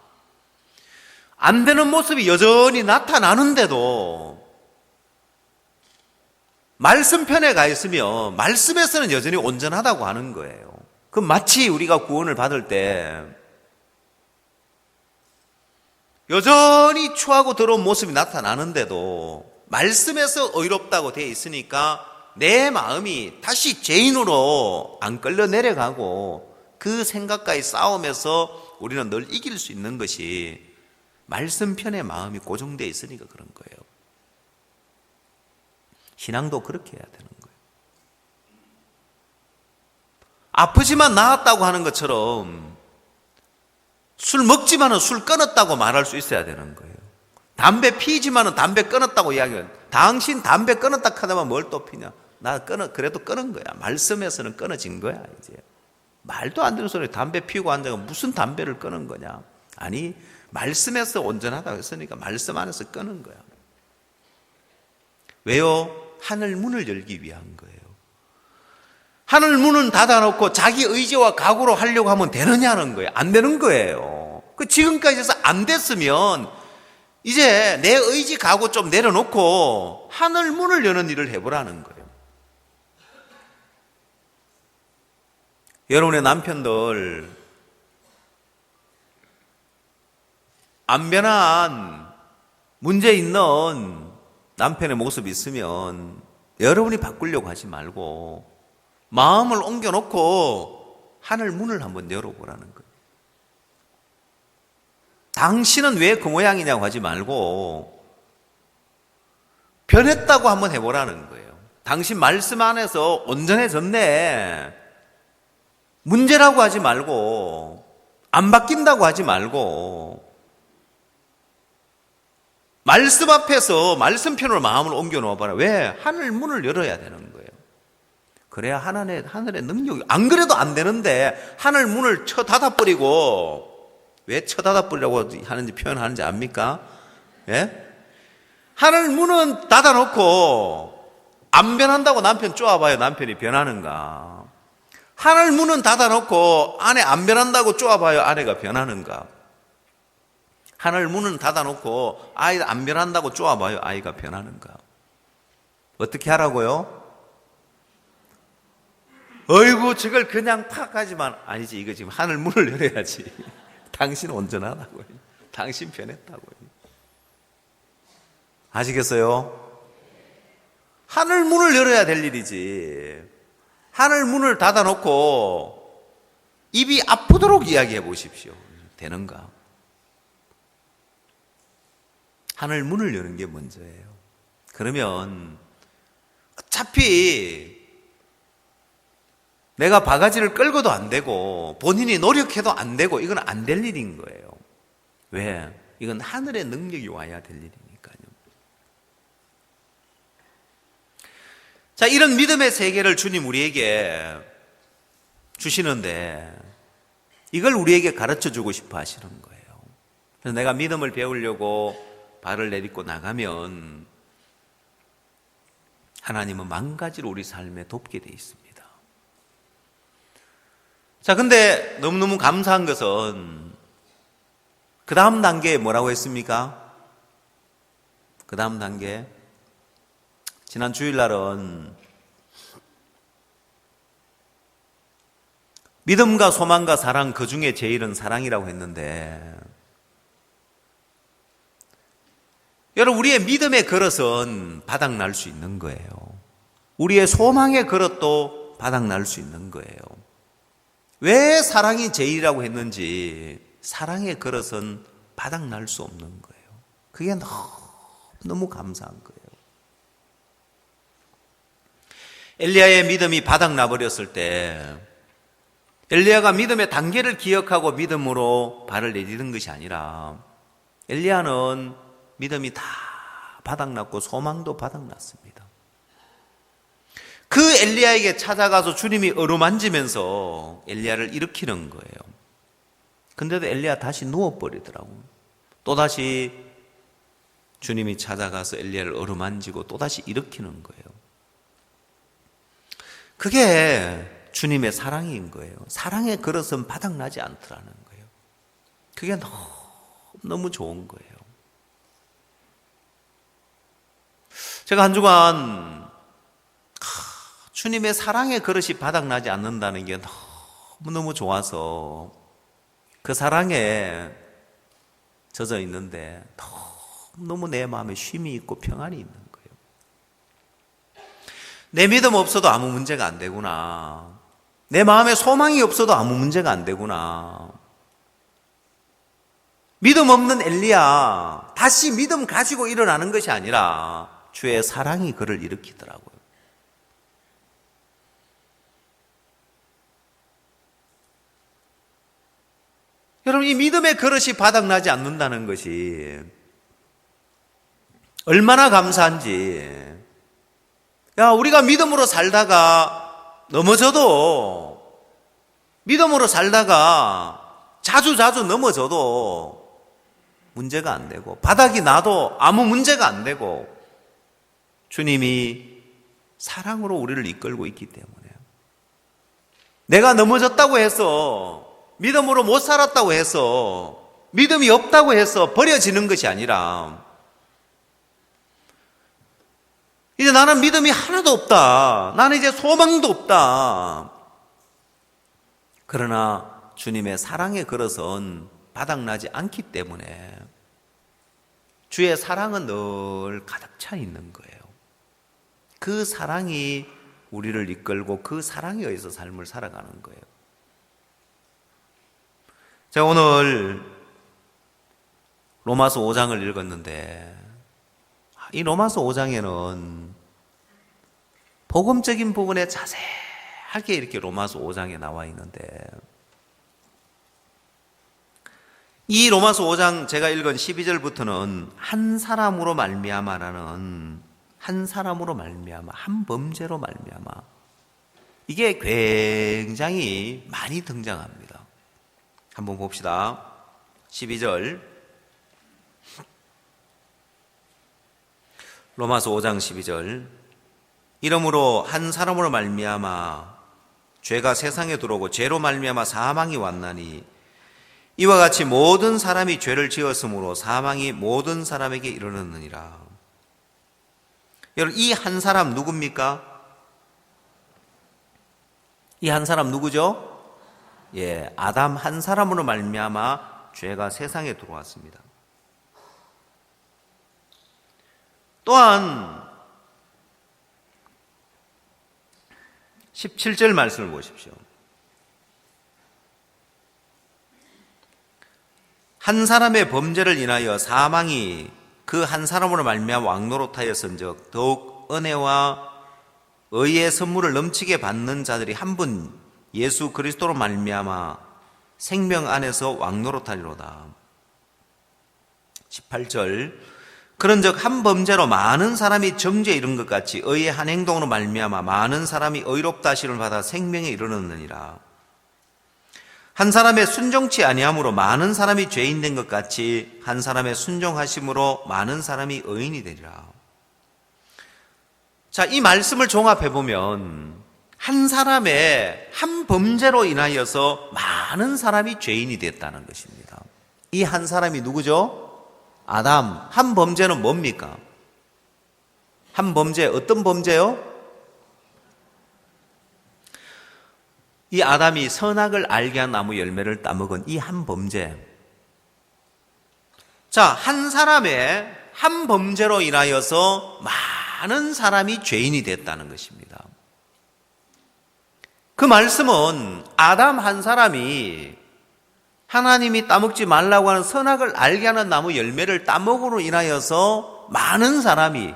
안 되는 모습이 여전히 나타나는데도 말씀편에 가 있으면 말씀에서는 여전히 온전하다고 하는 거예요. 그 마치 우리가 구원을 받을 때 여전히 추하고 더러운 모습이 나타나는데도 말씀에서 의롭다고 되어 있으니까 내 마음이 다시 죄인으로 안 끌려 내려가고 그 생각과의 싸움에서 우리는 늘 이길 수 있는 것이 말씀편에 마음이 고정되어 있으니까 그런 거예요. 신앙도 그렇게 해야 되는 거예요. 아프지만 나았다고 하는 것처럼 술 먹지만은 술 끊었다고 말할 수 있어야 되는 거예요. 담배 피지만은 담배 끊었다고 이야기해요. 당신 담배 끊었다 하다만 뭘 또 피냐? 나 그래도 끊은 거야. 말씀에서는 끊어진 거야, 이제. 말도 안 되는 소리, 담배 피우고 앉아가 무슨 담배를 끊은 거냐? 아니, 말씀에서 온전하다고 했으니까 말씀 안에서 끊은 거야. 왜요? 하늘 문을 열기 위한 거예요. 하늘 문은 닫아놓고 자기 의지와 각오로 하려고 하면 되느냐는 거예요. 안 되는 거예요. 지금까지 해서 안 됐으면 이제 내 의지 각오 좀 내려놓고 하늘 문을 여는 일을 해보라는 거예요. 여러분의 남편들, 안 변한 문제 있는 남편의 모습이 있으면 여러분이 바꾸려고 하지 말고 마음을 옮겨놓고 하늘 문을 한번 열어보라는 거예요. 당신은 왜 그 모양이냐고 하지 말고 변했다고 한번 해보라는 거예요. 당신 말씀 안에서 온전해졌네. 문제라고 하지 말고, 안 바뀐다고 하지 말고, 말씀 앞에서 말씀편으로 마음을 옮겨 놓아봐라. 왜? 하늘 문을 열어야 되는 거예요. 그래야 하늘의 능력이, 안 그래도 안 되는데 하늘 문을 쳐 닫아버리고, 왜 쳐 닫아버리라고 하는지 표현하는지 압니까? 예? 하늘 문은 닫아놓고 안 변한다고 남편 쪼아봐요. 남편이 변하는가? 하늘 문은 닫아놓고 아내 안 변한다고 쪼아봐요. 아내가 변하는가? 하늘 문은 닫아놓고 아이 안 변한다고 쪼아봐요. 아이가 변하는가? 어떻게 하라고요? 어이구, 저걸 그냥 팍 하지만 아니지. 이거 지금 하늘 문을 열어야지. 당신 온전하다고요. 당신 변했다고요. 아시겠어요? 하늘 문을 열어야 될 일이지. 하늘 문을 닫아놓고 입이 아프도록 이야기해 보십시오. 되는가? 하늘 문을 여는 게 먼저예요. 그러면 어차피 내가 바가지를 끌고도 안 되고 본인이 노력해도 안 되고 이건 안 될 일인 거예요. 왜? 이건 하늘의 능력이 와야 될 일이니까요. 자, 이런 믿음의 세계를 주님 우리에게 주시는데 이걸 우리에게 가르쳐 주고 싶어 하시는 거예요. 그래서 내가 믿음을 배우려고 발을 내딛고 나가면 하나님은 만 가지로 우리 삶에 돕게 돼 있습니다. 자, 근데 너무너무 감사한 것은 그 다음 단계에 뭐라고 했습니까? 그 다음 단계. 지난 주일날은 믿음과 소망과 사랑 그 중에 제일은 사랑이라고 했는데 여러분 우리의 믿음의 그릇은 바닥날 수 있는 거예요. 우리의 소망의 그릇도 바닥날 수 있는 거예요. 왜 사랑이 제일이라고 했는지 사랑의 그릇은 바닥날 수 없는 거예요. 그게 너무 감사한 거예요. 엘리야의 믿음이 바닥나 버렸을 때 엘리야가 믿음의 단계를 기억하고 믿음으로 발을 내딛는 것이 아니라 엘리야는 믿음이 다 바닥났고 소망도 바닥났습니다. 그 엘리야에게 찾아가서 주님이 어루만지면서 엘리야를 일으키는 거예요. 근데도 엘리야 다시 누워버리더라고요. 또다시 주님이 찾아가서 엘리야를 어루만지고 또다시 일으키는 거예요. 그게 주님의 사랑인 거예요. 사랑의 그릇은 바닥나지 않더라는 거예요. 그게 너무 좋은 거예요. 제가 한 주간 주님의 사랑의 그릇이 바닥나지 않는다는 게 너무너무 좋아서 그 사랑에 젖어 있는데 너무 내 마음에 쉼이 있고 평안이 있는 거예요. 내 믿음 없어도 아무 문제가 안 되구나. 내 마음에 소망이 없어도 아무 문제가 안 되구나. 믿음 없는 엘리야 다시 믿음 가지고 일어나는 것이 아니라 주의 사랑이 그를 일으키더라고요. 여러분 이 믿음의 그릇이 바닥나지 않는다는 것이 얼마나 감사한지. 야, 우리가 믿음으로 살다가 넘어져도 믿음으로 살다가 자주 넘어져도 문제가 안 되고 바닥이 나도 아무 문제가 안 되고 주님이 사랑으로 우리를 이끌고 있기 때문에 내가 넘어졌다고 해서 믿음으로 못 살았다고 해서 믿음이 없다고 해서 버려지는 것이 아니라 이제 나는 믿음이 하나도 없다. 나는 이제 소망도 없다. 그러나 주님의 사랑의 그릇은 바닥나지 않기 때문에 주의 사랑은 늘 가득 차 있는 거예요. 그 사랑이 우리를 이끌고 그 사랑에 의해서 삶을 살아가는 거예요. 제가 오늘 로마서 5장을 읽었는데 이 로마서 5장에는 복음적인 부분에 자세하게 이렇게 로마서 5장에 나와 있는데 이 로마서 5장 제가 읽은 12절부터는 한 사람으로 말미암아라는 한 사람으로 말미암아 한 범죄로 말미암아 이게 굉장히 많이 등장합니다. 한번 봅시다. 12절 로마서 5장 12절 이러므로 한 사람으로 말미암아 죄가 세상에 들어오고 죄로 말미암아 사망이 왔나니 이와 같이 모든 사람이 죄를 지었으므로 사망이 모든 사람에게 이르렀느니라. 여러분 이 한 사람 누굽니까? 이 한 사람 누구죠? 예, 아담 한 사람으로 말미암아 죄가 세상에 들어왔습니다. 또한 17절 말씀을 보십시오. 한 사람의 범죄를 인하여 사망이 그 한 사람으로 말미암아 왕노릇하였은즉 더욱 은혜와 의의 선물을 넘치게 받는 자들이 한 분 예수 그리스도로 말미암아 생명 안에서 왕노릇하리로다. 18절 그런즉 한 범죄로 많은 사람이 정죄에 이른 것 같이 의의 한 행동으로 말미암아 많은 사람이 의롭다 하심을 받아 생명에 이르렀느니라. 한 사람의 순종치 아니함으로 많은 사람이 죄인 된 것 같이 한 사람의 순종하심으로 많은 사람이 의인이 되리라. 자, 이 말씀을 종합해 보면 한 사람의 한 범죄로 인하여서 많은 사람이 죄인이 됐다는 것입니다. 이 한 사람이 누구죠? 아담. 한 범죄는 뭡니까? 한 범죄, 어떤 범죄요? 이 아담이 선악을 알게 한 나무 열매를 따먹은 이 한 범죄. 자, 한 사람의 한 범죄로 인하여서 많은 사람이 죄인이 됐다는 것입니다. 그 말씀은 아담 한 사람이 하나님이 따먹지 말라고 하는 선악을 알게 하는 나무 열매를 따먹으로 인하여서 많은 사람이,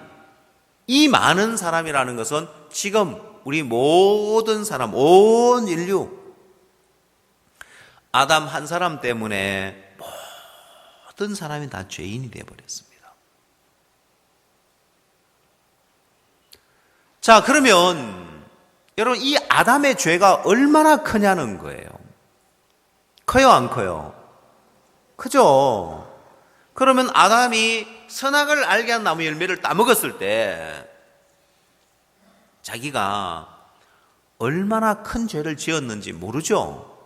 이 많은 사람이라는 것은 지금 우리 모든 사람, 온 인류, 아담 한 사람 때문에 모든 사람이 다 죄인이 되어버렸습니다. 자, 그러면 여러분, 이 아담의 죄가 얼마나 크냐는 거예요. 커요, 안 커요? 크죠? 그러면 아담이 선악을 알게 한 나무 열매를 따먹었을 때 자기가 얼마나 큰 죄를 지었는지 모르죠?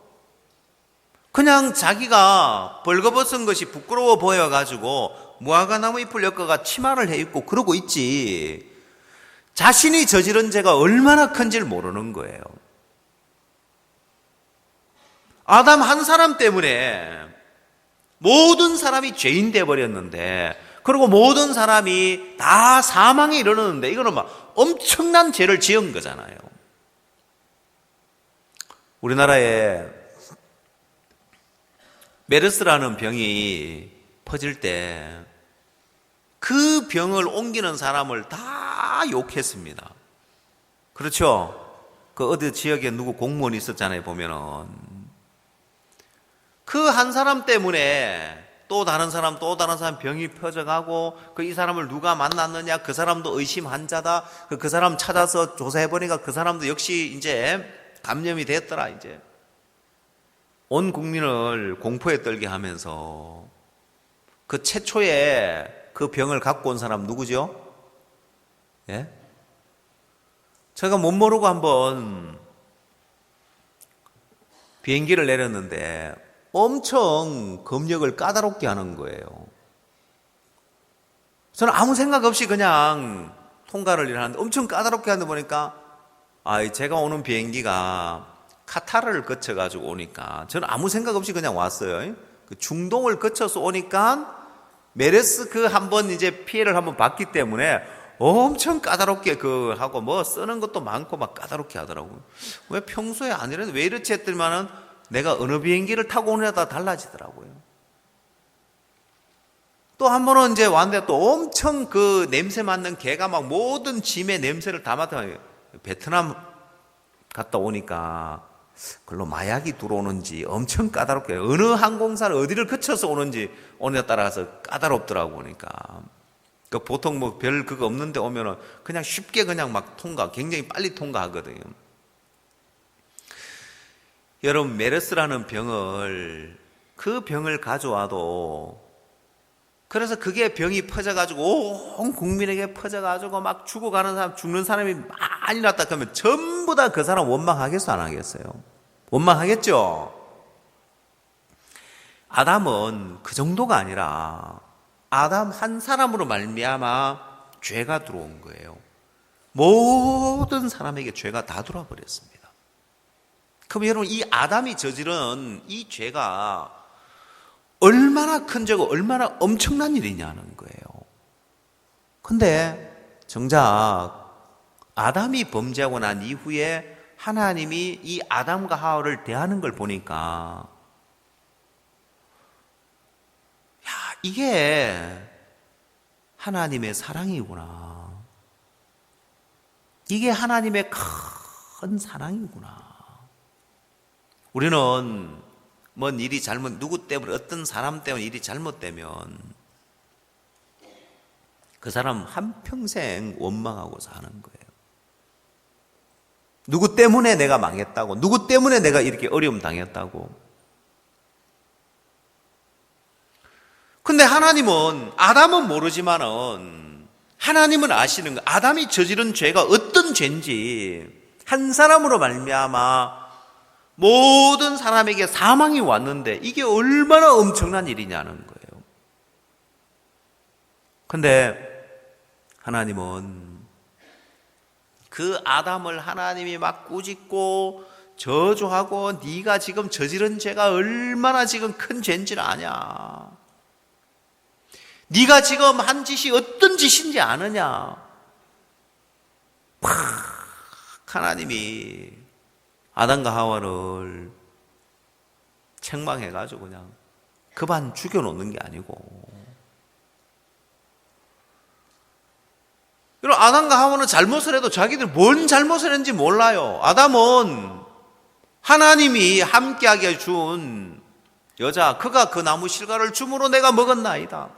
그냥 자기가 벌거벗은 것이 부끄러워 보여가지고 무화과나무 잎을 엮어가 치마를 해 입고 그러고 있지, 자신이 저지른 죄가 얼마나 큰지를 모르는 거예요. 아담 한 사람 때문에 모든 사람이 죄인 되어버렸는데, 그리고 모든 사람이 다 사망에 이르렀는데, 이거는 막 엄청난 죄를 지은 거잖아요. 우리나라에 메르스라는 병이 퍼질 때 그 병을 옮기는 사람을 다 욕했습니다. 그렇죠? 그 어디 지역에 누구 공무원이 있었잖아요, 보면은. 그 한 사람 때문에 또 다른 사람 병이 퍼져가고, 그 이 사람을 누가 만났느냐, 그 사람도 의심 환자다, 그 사람 찾아서 조사해보니까 그 사람도 역시 이제 감염이 됐더라. 이제 온 국민을 공포에 떨게 하면서 그 최초에 그 병을 갖고 온 사람 누구죠? 예? 제가 못 모르고 한번 비행기를 내렸는데 엄청 검역을 까다롭게 하는 거예요. 저는 아무 생각 없이 그냥 통과를 하는데 엄청 까다롭게 하다 보니까, 제가 오는 비행기가 카타르를 거쳐가지고 오니까 저는 아무 생각 없이 그냥 왔어요. 그 중동을 거쳐서 오니까 메르스 그 한번 이제 피해를 한번 봤기 때문에 엄청 까다롭게 하고 뭐 쓰는 것도 많고 막 까다롭게 하더라고요. 왜 평소에 안 이랬는데 왜 이렇지 했더니만은 내가 어느 비행기를 타고 오느냐에 따라 달라지더라고요. 또 한 번은 이제 왔는데 또 엄청 그 냄새 맡는 개가 막 모든 짐의 냄새를 다 맡아요. 베트남 갔다 오니까 그걸로 마약이 들어오는지 엄청 까다롭게, 어느 항공사를 어디를 거쳐서 오는지 오느냐에 따라서 까다롭더라고. 보니까 그 보통 뭐 별 그거 없는데 오면은 그냥 쉽게 그냥 막 굉장히 빨리 통과하거든요. 여러분, 메르스라는 그 병을 가져와도, 그래서 그게 병이 퍼져가지고 온 국민에게 퍼져가지고 막 죽어가는 사람, 죽는 사람이 많이 났다 그러면 전부 다 그 사람 원망하겠어, 안 하겠어요? 원망하겠죠? 아담은 그 정도가 아니라 아담 한 사람으로 말미암아 죄가 들어온 거예요. 모든 사람에게 죄가 다 들어와 버렸습니다. 그럼 여러분, 이 아담이 저지른 이 죄가 얼마나 큰 죄고 얼마나 엄청난 일이냐는 거예요. 근데 정작 아담이 범죄하고 난 이후에 하나님이 이 아담과 하와를 대하는 걸 보니까 이게 하나님의 사랑이구나. 이게 하나님의 큰 사랑이구나. 우리는 뭔 일이 누구 때문에, 어떤 사람 때문에 일이 잘못되면 그 사람 한평생 원망하고 사는 거예요. 누구 때문에 내가 망했다고, 누구 때문에 내가 이렇게 어려움 당했다고. 근데 하나님은, 아담은 모르지만은 하나님은 아시는 거예요. 아담이 저지른 죄가 어떤 죄인지, 한 사람으로 말미암아 모든 사람에게 사망이 왔는데 이게 얼마나 엄청난 일이냐는 거예요. 근데 하나님은 그 아담을 하나님이 막 꾸짖고 저주하고 네가 지금 저지른 죄가 얼마나 지금 큰 죄인지를 아냐, 네가 지금 한 짓이 어떤 짓인지 아느냐. 하나님이 아담과 하와를 책망해가지고 그냥 그만 죽여놓는 게 아니고, 여러분, 아담과 하와는 잘못을 해도 자기들 뭔 잘못을 했는지 몰라요. 아담은 하나님이 함께하게 준 여자, 그가 그 나무 실과를 줌으로 내가 먹었나이다.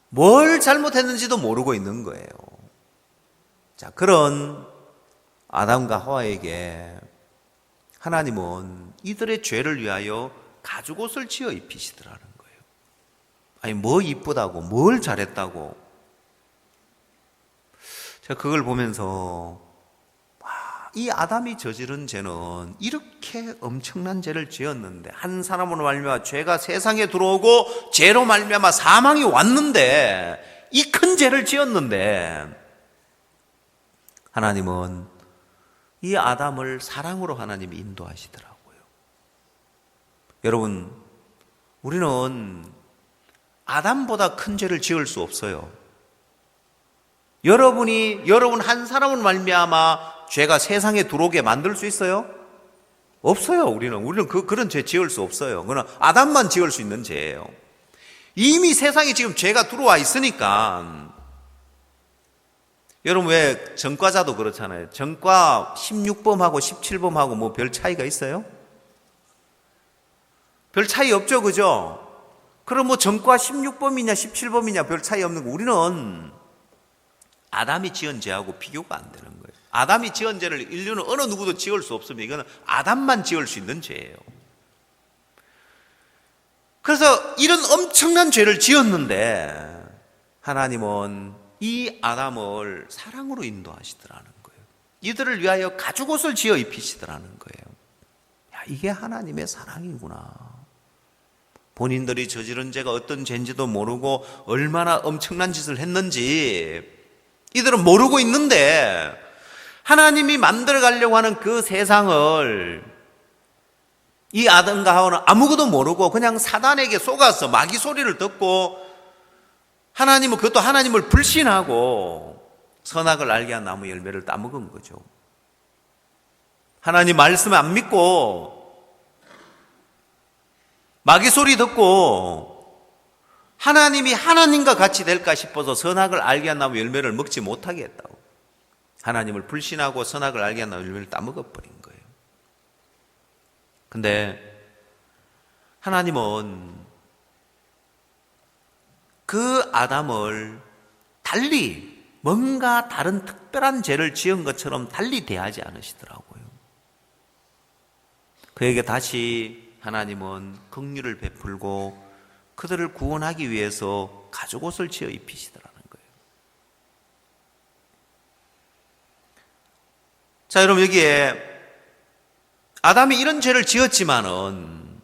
뭘 잘못했는지도 모르고 있는 거예요. 자, 그런 아담과 하와에게 하나님은 이들의 죄를 위하여 가죽옷을 지어 입히시더라는 거예요. 아니, 뭐 이쁘다고, 뭘 잘했다고. 제가 그걸 보면서 이 아담이 저지른 죄는 이렇게 엄청난 죄를 지었는데, 한 사람으로 말미암아 죄가 세상에 들어오고 죄로 말미암아 사망이 왔는데, 이 큰 죄를 지었는데 하나님은 이 아담을 사랑으로 하나님이 인도하시더라고요. 여러분, 우리는 아담보다 큰 죄를 지을 수 없어요. 여러분 한 사람을 말미암아 죄가 세상에 들어오게 만들 수 있어요? 없어요. 우리는 그런 죄 지을 수 없어요. 그건 아담만 지을 수 있는 죄예요. 이미 세상에 지금 죄가 들어와 있으니까. 여러분, 왜 전과자도 그렇잖아요. 전과 16범하고 17범하고 뭐 별 차이가 있어요? 별 차이 없죠, 그죠? 그럼 뭐 전과 16범이냐 17범이냐 별 차이 없는 거, 우리는 아담이 지은 죄하고 비교가 안 되는 거예요. 아담이 지은 죄를 인류는 어느 누구도 지을 수 없습니다. 이거는 아담만 지을 수 있는 죄예요. 그래서 이런 엄청난 죄를 지었는데 하나님은 이 아담을 사랑으로 인도하시더라는 거예요. 이들을 위하여 가죽옷을 지어 입히시더라는 거예요. 야, 이게 하나님의 사랑이구나. 본인들이 저지른 죄가 어떤 죄인지도 모르고 얼마나 엄청난 짓을 했는지 이들은 모르고 있는데, 하나님이 만들어 가려고 하는 그 세상을 이 아담과 하와는 아무것도 모르고 그냥 사단에게 속아서 마귀 소리를 듣고, 하나님은 그것도 하나님을 불신하고 선악을 알게 한 나무 열매를 따먹은 거죠. 하나님 말씀을 안 믿고 마귀 소리 듣고 하나님이 하나님과 같이 될까 싶어서 선악을 알게 한 나무 열매를 먹지 못하게 했다고. 하나님을 불신하고 선악을 알게 한 나무 열매를 따먹어버린 거예요. 근데 하나님은 그 아담을 달리 뭔가 다른 특별한 죄를 지은 것처럼 달리 대하지 않으시더라고요. 그에게 다시 하나님은 긍휼을 베풀고 그들을 구원하기 위해서 가죽옷을 지어 입히시더라는 거예요. 자, 여러분, 여기에 아담이 이런 죄를 지었지만은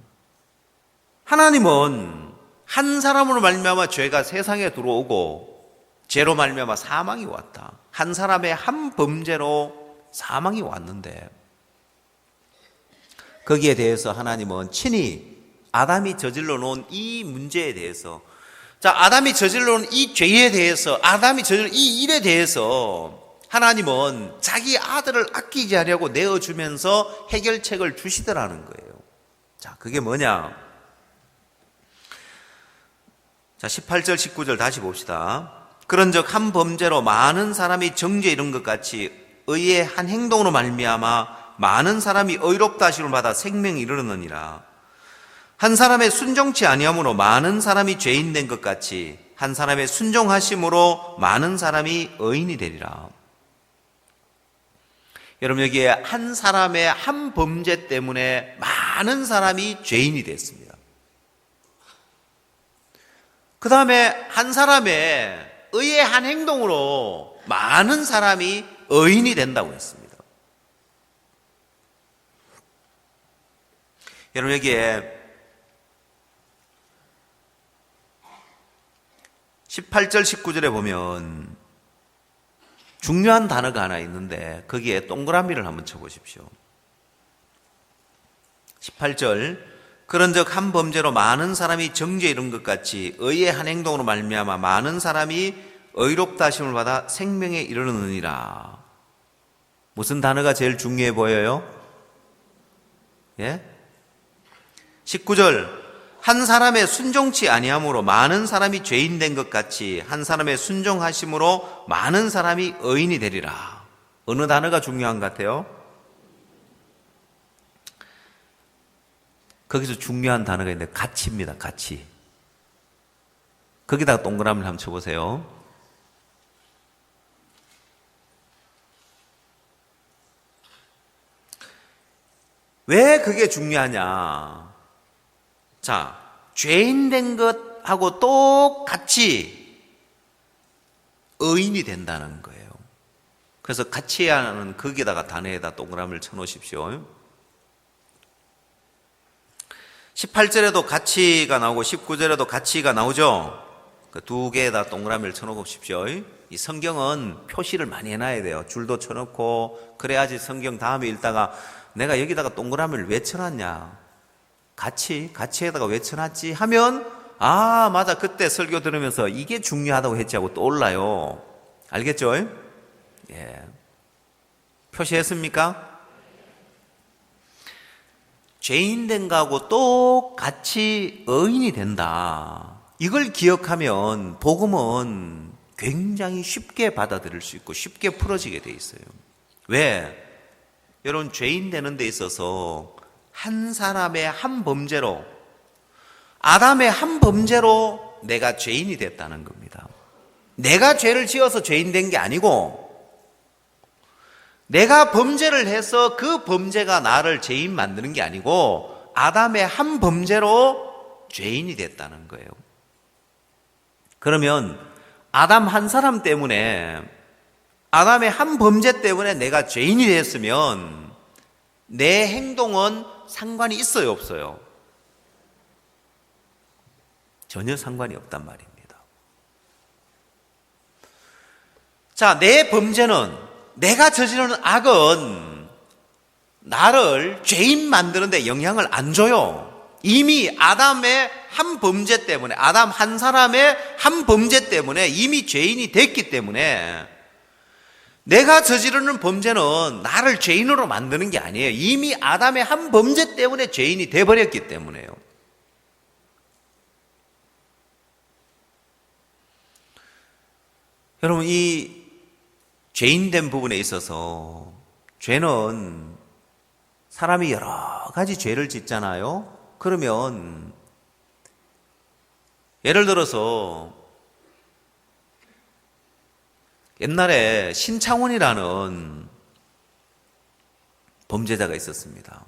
하나님은 한 사람으로 말미암아 죄가 세상에 들어오고 죄로 말미암아 사망이 왔다. 한 사람의 한 범죄로 사망이 왔는데, 거기에 대해서 하나님은 친히 아담이 저질러 놓은 이 문제에 대해서, 자, 아담이 저질러 놓은 이 죄에 대해서, 아담이 저질러 이 일에 대해서 하나님은 자기 아들을 아끼지 하려고 내어주면서 해결책을 주시더라는 거예요. 자, 그게 뭐냐? 자, 18절, 19절 다시 봅시다. 그런즉 한 범죄로 많은 사람이 정죄에 이른 것 같이 의의 한 행동으로 말미암아 많은 사람이 의롭다 하심을 받아 생명에 이르렀느니라. 한 사람의 순종치 아니함으로 많은 사람이 죄인 된 것 같이 한 사람의 순종하심으로 많은 사람이 의인이 되리라. 여러분, 여기에 한 사람의 한 범죄 때문에 많은 사람이 죄인이 됐습니다. 그 다음에 한 사람의 의의 한 행동으로 많은 사람이 의인이 된다고 했습니다. 여러분, 여기에 18절 19절에 보면 중요한 단어가 하나 있는데 거기에 동그라미를 한번 쳐보십시오. 18절 그런즉 한 범죄로 많은 사람이 정죄에 이른 것 같이 의의 한 행동으로 말미암아 많은 사람이 의롭다 하심을 받아 생명에 이르느니라. 무슨 단어가 제일 중요해 보여요? 예? 19절 한 사람의 순종치 아니함으로 많은 사람이 죄인 된 것 같이 한 사람의 순종하심으로 많은 사람이 의인이 되리라. 어느 단어가 중요한 것 같아요? 거기서 중요한 단어가 있는데 가치입니다. 가치. 거기다가 동그라미를 한번 쳐보세요. 왜 그게 중요하냐? 자, 죄인 된 것하고 똑같이 의인이 된다는 거예요. 그래서 가치하는 거기다가 단어에다 동그라미를 쳐놓으십시오. 18절에도 가치가 나오고 19절에도 가치가 나오죠. 그 두 개에다 동그라미를 쳐놓으십시오. 이 성경은 표시를 많이 해놔야 돼요. 줄도 쳐놓고 그래야지 성경 다음에 읽다가 내가 여기다가 동그라미를 왜 쳐놨냐? 가치에다가 왜 쳐놨지? 하면 아 맞아 그때 설교 들으면서 이게 중요하다고 했지 하고 떠올라요. 알겠죠? 예. 표시했습니까? 죄인 된 거하고 똑같이 의인이 된다. 이걸 기억하면 복음은 굉장히 쉽게 받아들일 수 있고 쉽게 풀어지게 돼 있어요. 왜? 여러분, 죄인 되는 데 있어서 한 사람의 한 범죄로, 아담의 한 범죄로 내가 죄인이 됐다는 겁니다. 내가 죄를 지어서 죄인 된 게 아니고 내가 범죄를 해서 그 범죄가 나를 죄인 만드는 게 아니고 아담의 한 범죄로 죄인이 됐다는 거예요. 그러면 아담 한 사람 때문에, 아담의 한 범죄 때문에 내가 죄인이 됐으면 내 행동은 상관이 있어요, 없어요? 전혀 상관이 없단 말입니다. 자, 내 범죄는, 내가 저지르는 악은 나를 죄인 만드는데 영향을 안 줘요. 이미 아담의 한 범죄 때문에, 아담 한 사람의 한 범죄 때문에 이미 죄인이 됐기 때문에 내가 저지르는 범죄는 나를 죄인으로 만드는 게 아니에요. 이미 아담의 한 범죄 때문에 죄인이 돼버렸기 때문에요. 여러분, 이 죄인된 부분에 있어서 죄는 사람이 여러 가지 죄를 짓잖아요. 그러면 예를 들어서 옛날에 신창원이라는 범죄자가 있었습니다.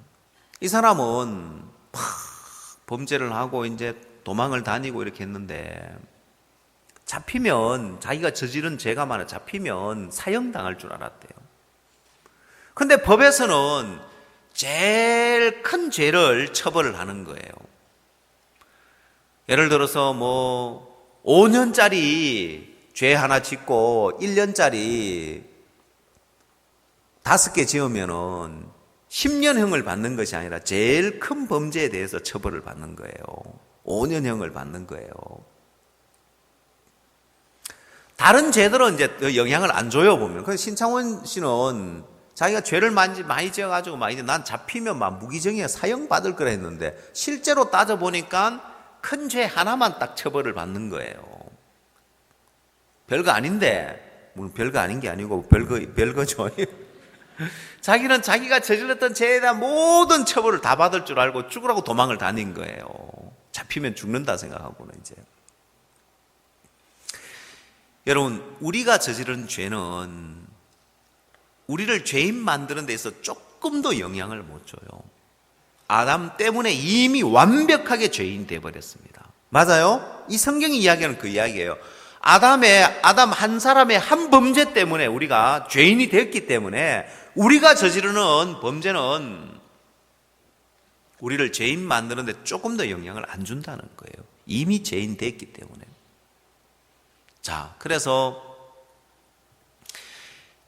이 사람은 범죄를 하고 이제 도망을 다니고 이렇게 했는데 잡히면, 자기가 저지른 죄가 많아 잡히면 사형당할 줄 알았대요. 근데 법에서는 제일 큰 죄를 처벌을 하는 거예요. 예를 들어서 5년짜리 죄 하나 짓고 1년짜리 5개 지으면은 10년형을 받는 것이 아니라 제일 큰 범죄에 대해서 처벌을 받는 거예요. 5년형을 받는 거예요. 다른 죄들은 이제 영향을 안 줘요, 보면. 그래서 신창원 씨는 자기가 죄를 많이 지어가지고 난 잡히면 막 무기징역 사형 받을 거라 했는데 실제로 따져보니까 큰 죄 하나만 딱 처벌을 받는 거예요. 별거 아닌데, 물론 별거 아닌 게 아니고 별거죠. 자기는 자기가 저질렀던 죄에 대한 모든 처벌을 다 받을 줄 알고 죽으라고 도망을 다닌 거예요. 잡히면 죽는다 생각하고는 이제. 여러분, 우리가 저지른 죄는 우리를 죄인 만드는 데서 조금도 영향을 못 줘요. 아담 때문에 이미 완벽하게 죄인 되어버렸습니다. 맞아요? 이 성경이 이야기하는 그 이야기예요. 아담 한 사람의 한 범죄 때문에 우리가 죄인이 되었기 때문에 우리가 저지르는 범죄는 우리를 죄인 만드는데 조금 더 영향을 안 준다는 거예요. 이미 죄인 됐기 때문에. 자, 그래서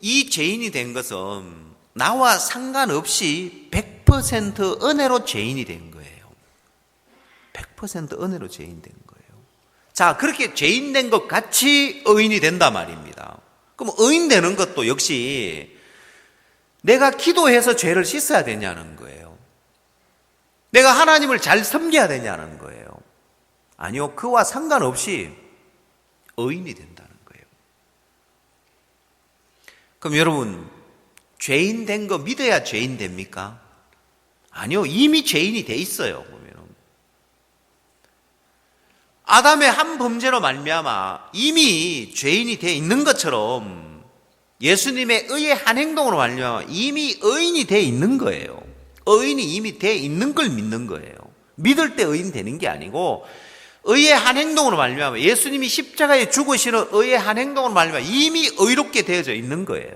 이 죄인이 된 것은 나와 상관없이 100% 은혜로 죄인이 된 거예요. 100% 은혜로 죄인 된 거예요. 자, 그렇게 죄인 된 것 같이 의인이 된단 말입니다. 그럼 의인 되는 것도 역시 내가 기도해서 죄를 씻어야 되냐는 거예요. 내가 하나님을 잘 섬겨야 되냐는 거예요. 아니요, 그와 상관없이 의인이 된다는 거예요. 그럼 여러분, 죄인 된 거 믿어야 죄인 됩니까? 아니요, 이미 죄인이 돼 있어요. 보면 아담의 한 범죄로 말미암아 이미 죄인이 돼 있는 것처럼 예수님의 의의 한 행동으로 말미암아 이미 의인이 돼 있는 거예요. 의인이 이미 돼 있는 걸 믿는 거예요. 믿을 때 의인 되는 게 아니고 의의 한 행동으로 말미암아 예수님이 십자가에 죽으시는 의의 한 행동으로 말미암아 이미 의롭게 되어져 있는 거예요.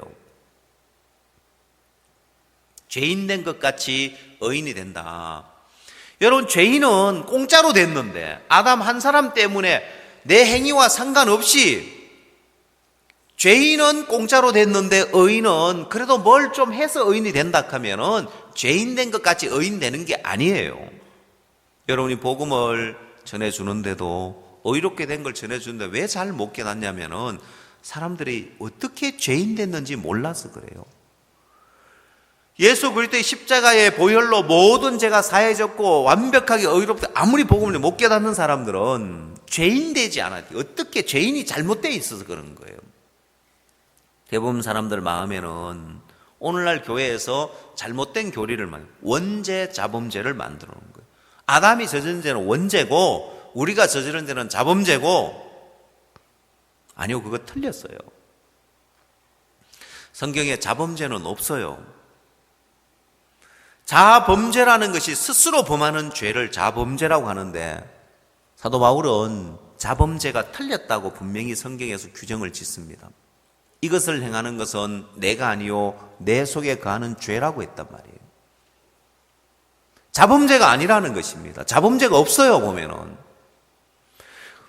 죄인 된 것 같이 의인이 된다. 여러분, 죄인은 공짜로 됐는데 아담 한 사람 때문에 내 행위와 상관없이 죄인은 공짜로 됐는데 의인은 그래도 뭘 좀 해서 의인이 된다 하면은 죄인 된 것 같이 의인 되는 게 아니에요. 여러분이 복음을 전해주는데도 의롭게 된 걸 전해주는데 왜 잘 못 깨닫냐면은 사람들이 어떻게 죄인 됐는지 몰라서 그래요. 예수 그리스도의 십자가의 보혈로 모든 죄가 사해졌고 완벽하게 의롭다 아무리 복음을 못 깨닫는 사람들은 죄인 되지 않았지. 어떻게 죄인이 잘못되어 있어서 그런 거예요. 대부분 사람들 마음에는 오늘날 교회에서 잘못된 교리를 원죄 자범죄를 만들어 놓은 거예요. 아담이 저지른 죄는 원죄고 우리가 저지른 죄는 자범죄고, 아니요, 그거 틀렸어요. 성경에 자범죄는 없어요. 자범죄라는 것이 스스로 범하는 죄를 자범죄라고 하는데 사도 바울은 자범죄가 틀렸다고 분명히 성경에서 규정을 짓습니다. 이것을 행하는 것은 내가 아니요 내 속에 거하는 죄라고 했단 말이에요. 자범죄가 아니라는 것입니다. 자범죄가 없어요. 보면은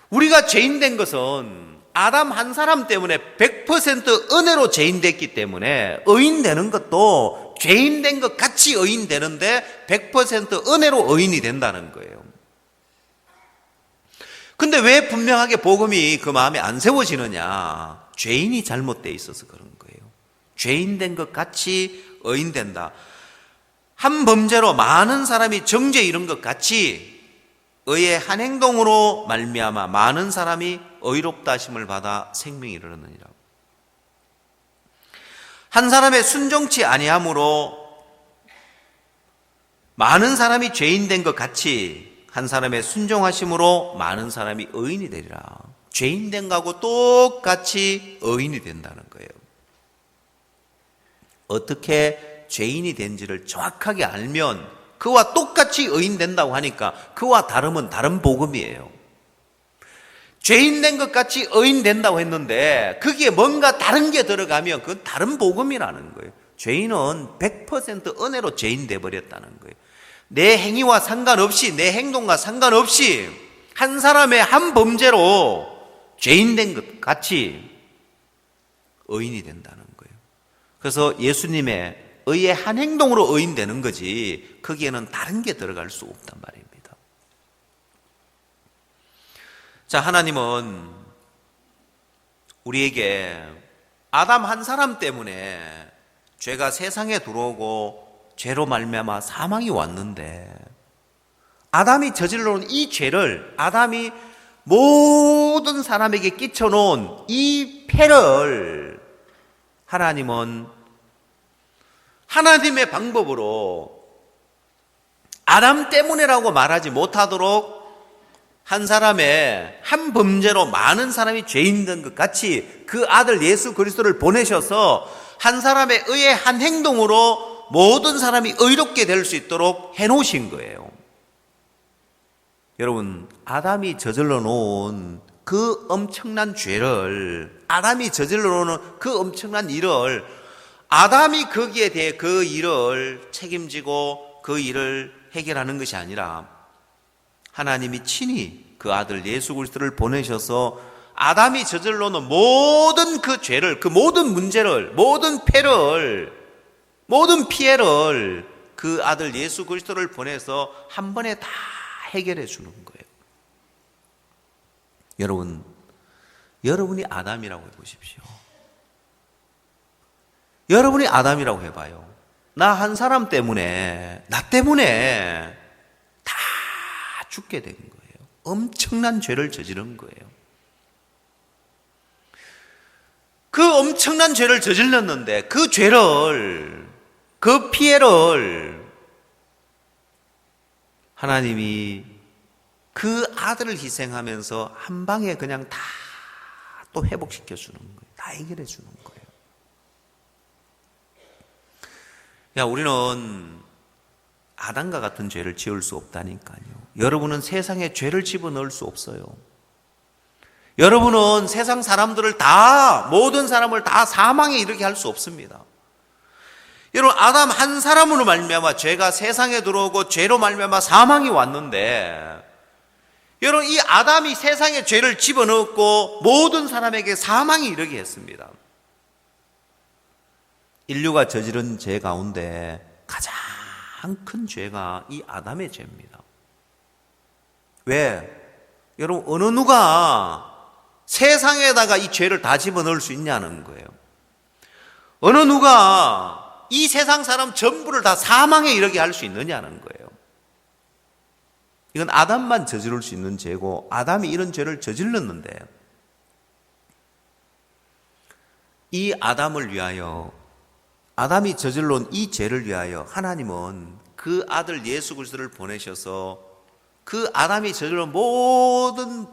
우리가 죄인 된 것은 아담 한 사람 때문에 100% 은혜로 죄인 됐기 때문에 의인 되는 것도 죄인 된 것 같이 의인 되는데 100% 은혜로 의인이 된다는 거예요. 근데 왜 분명하게 복음이 그 마음에 안 세워지느냐? 죄인이 잘못되어 있어서 그런 거예요. 죄인 된 것 같이 의인 된다. 한 범죄로 많은 사람이 정죄 이룬 것 같이 의의 한 행동으로 말미암아 많은 사람이 의롭다 하심을 받아 생명이 이르느니라. 한 사람의 순종치 아니함으로 많은 사람이 죄인 된 것 같이 한 사람의 순종하심으로 많은 사람이 의인이 되리라. 죄인 된 거하고 똑같이 의인이 된다는 거예요. 어떻게 죄인이 된지를 정확하게 알면 그와 똑같이 의인 된다고 하니까 그와 다름은 다른 복음이에요. 죄인 된 것 같이 의인 된다고 했는데 거기에 뭔가 다른 게 들어가면 그건 다른 복음이라는 거예요. 죄인은 100% 은혜로 죄인 돼버렸다는 거예요. 내 행위와 상관없이 내 행동과 상관없이 한 사람의 한 범죄로 죄인 된 것 같이 의인이 된다는 거예요. 그래서 예수님의 의의 한 행동으로 의인 되는 거지 거기에는 다른 게 들어갈 수 없단 말입니다. 자, 하나님은 우리에게 아담 한 사람 때문에 죄가 세상에 들어오고 죄로 말미암아 사망이 왔는데, 아담이 저질러놓은 이 죄를, 아담이 모든 사람에게 끼쳐놓은 이 폐를 하나님은 하나님의 방법으로 아담 때문에라고 말하지 못하도록 한 사람의 한 범죄로 많은 사람이 죄인 된 것 같이 그 아들 예수 그리스도를 보내셔서 한 사람의 의의 한 행동으로 모든 사람이 의롭게 될 수 있도록 해놓으신 거예요. 여러분, 아담이 저질러 놓은 그 엄청난 죄를, 아담이 저질러 놓은 그 엄청난 일을, 아담이 거기에 대해 그 일을 책임지고 그 일을 해결하는 것이 아니라 하나님이 친히 그 아들 예수 그리스도를 보내셔서 아담이 저질러 놓은 모든 그 죄를, 그 모든 문제를, 모든 폐를, 모든 피해를 그 아들 예수 그리스도를 보내서 한 번에 다 해결해 주는 거예요. 여러분이 아담이라고 해보십시오. 여러분이 아담이라고 해봐요. 나 한 사람 때문에, 나 때문에 다 죽게 된 거예요. 엄청난 죄를 저지른 거예요. 그 엄청난 죄를 저질렀는데 그 죄를, 그 피해를 하나님이 그 아들을 희생하면서 한 방에 그냥 다 또 회복시켜 주는 거예요. 다 해결해 주는 거예요. 우리는 아담과 같은 죄를 지을 수 없다니까요. 여러분은 세상에 죄를 집어넣을 수 없어요. 여러분은 세상 사람들을 다, 모든 사람을 다 사망에 이르게 할 수 없습니다. 여러분, 아담 한 사람으로 말미암아 죄가 세상에 들어오고 죄로 말미암아 사망이 왔는데, 여러분, 이 아담이 세상에 죄를 집어넣었고 모든 사람에게 사망이 이르게 했습니다. 인류가 저지른 죄 가운데 가장 큰 죄가 이 아담의 죄입니다. 왜? 여러분, 어느 누가 세상에다가 이 죄를 다 집어넣을 수 있냐는 거예요. 어느 누가 이 세상 사람 전부를 다 사망에 이르게 할 수 있느냐는 거예요. 이건 아담만 저지를 수 있는 죄고, 아담이 이런 죄를 저질렀는데, 이 아담을 위하여, 아담이 저질러온 이 죄를 위하여 하나님은 그 아들 예수 그리스도를 보내셔서 그 아담이 저질러온 모든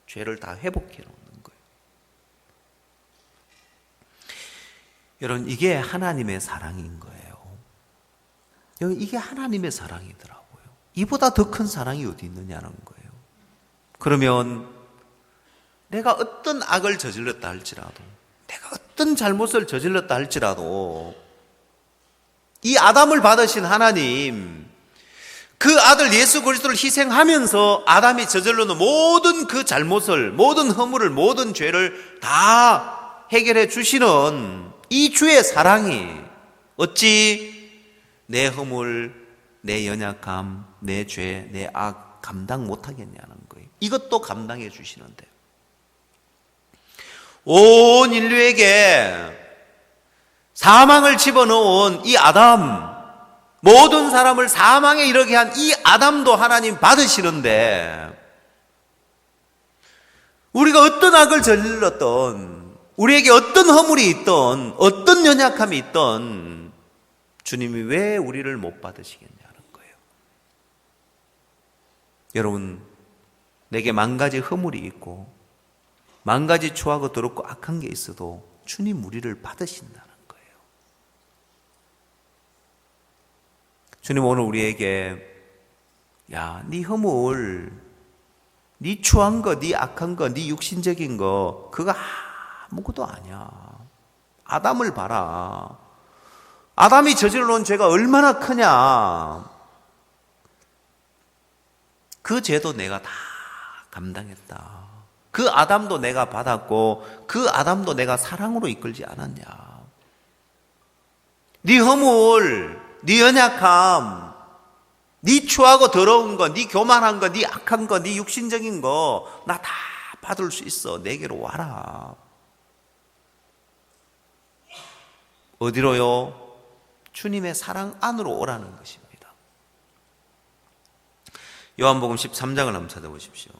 죄를 다 회복해 놓는 거예요. 여러분, 이게 하나님의 사랑인 거예요. 이게 하나님의 사랑이더라고요. 이보다 더 큰 사랑이 어디 있느냐는 거예요. 그러면 내가 어떤 악을 저질렀다 할지라도, 내가 어떤 잘못을 저질렀다 할지라도 이 아담을 받으신 하나님, 그 아들 예수 그리스도를 희생하면서 아담이 저질러놓은 모든 그 잘못을, 모든 허물을, 모든 죄를 다 해결해 주시는 이 주의 사랑이 어찌 내 허물, 내 연약함, 내 죄, 내 악 감당 못하겠냐는 거예요. 이것도 감당해 주시는데, 온 인류에게 사망을 집어넣은 이 아담, 모든 사람을 사망에 이르게 한 이 아담도 하나님 받으시는데, 우리가 어떤 악을 저질렀던, 우리에게 어떤 허물이 있던, 어떤 연약함이 있던, 주님이 왜 우리를 못 받으시겠냐는 거예요. 여러분, 내게 만 가지 허물이 있고 만 가지 추하고 더럽고 악한 게 있어도 주님 우리를 받으신다는 거예요. 주님 오늘 우리에게, 야, 네 허물, 네 추한 거, 네 악한 거, 네 육신적인 거, 그거 아무것도 아니야. 아담을 봐라. 아담이 저질러 놓은 죄가 얼마나 크냐. 그 죄도 내가 다 감당했다. 그 아담도 내가 받았고 그 아담도 내가 사랑으로 이끌지 않았냐. 네 허물, 네 연약함, 네 추하고 더러운 거, 네 교만한 거, 네 악한 거, 네 육신적인 거 나 다 받을 수 있어. 내게로 와라. 어디로요? 주님의 사랑 안으로 오라는 것입니다. 요한복음 13장을 한번 찾아보십시오.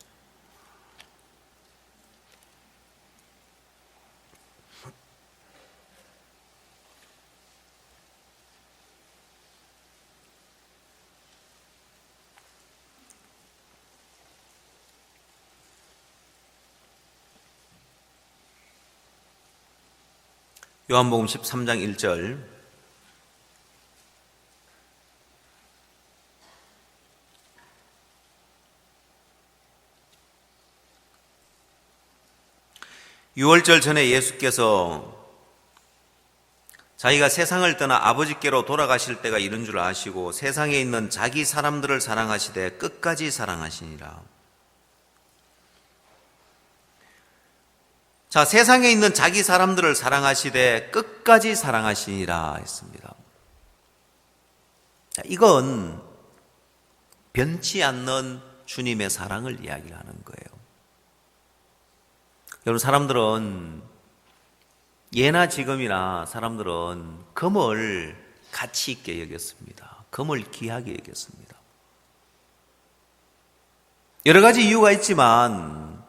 요한복음 13장 1절. 유월절 전에 예수께서 자기가 세상을 떠나 아버지께로 돌아가실 때가 이른 줄 아시고 세상에 있는 자기 사람들을 사랑하시되 끝까지 사랑하시니라. 자, 세상에 있는 자기 사람들을 사랑하시되 끝까지 사랑하시니라 했습니다. 자, 이건 변치 않는 주님의 사랑을 이야기하는 거예요. 여러분, 사람들은 예나 지금이나 사람들은 금을 가치 있게 여겼습니다. 금을 귀하게 여겼습니다. 여러 가지 이유가 있지만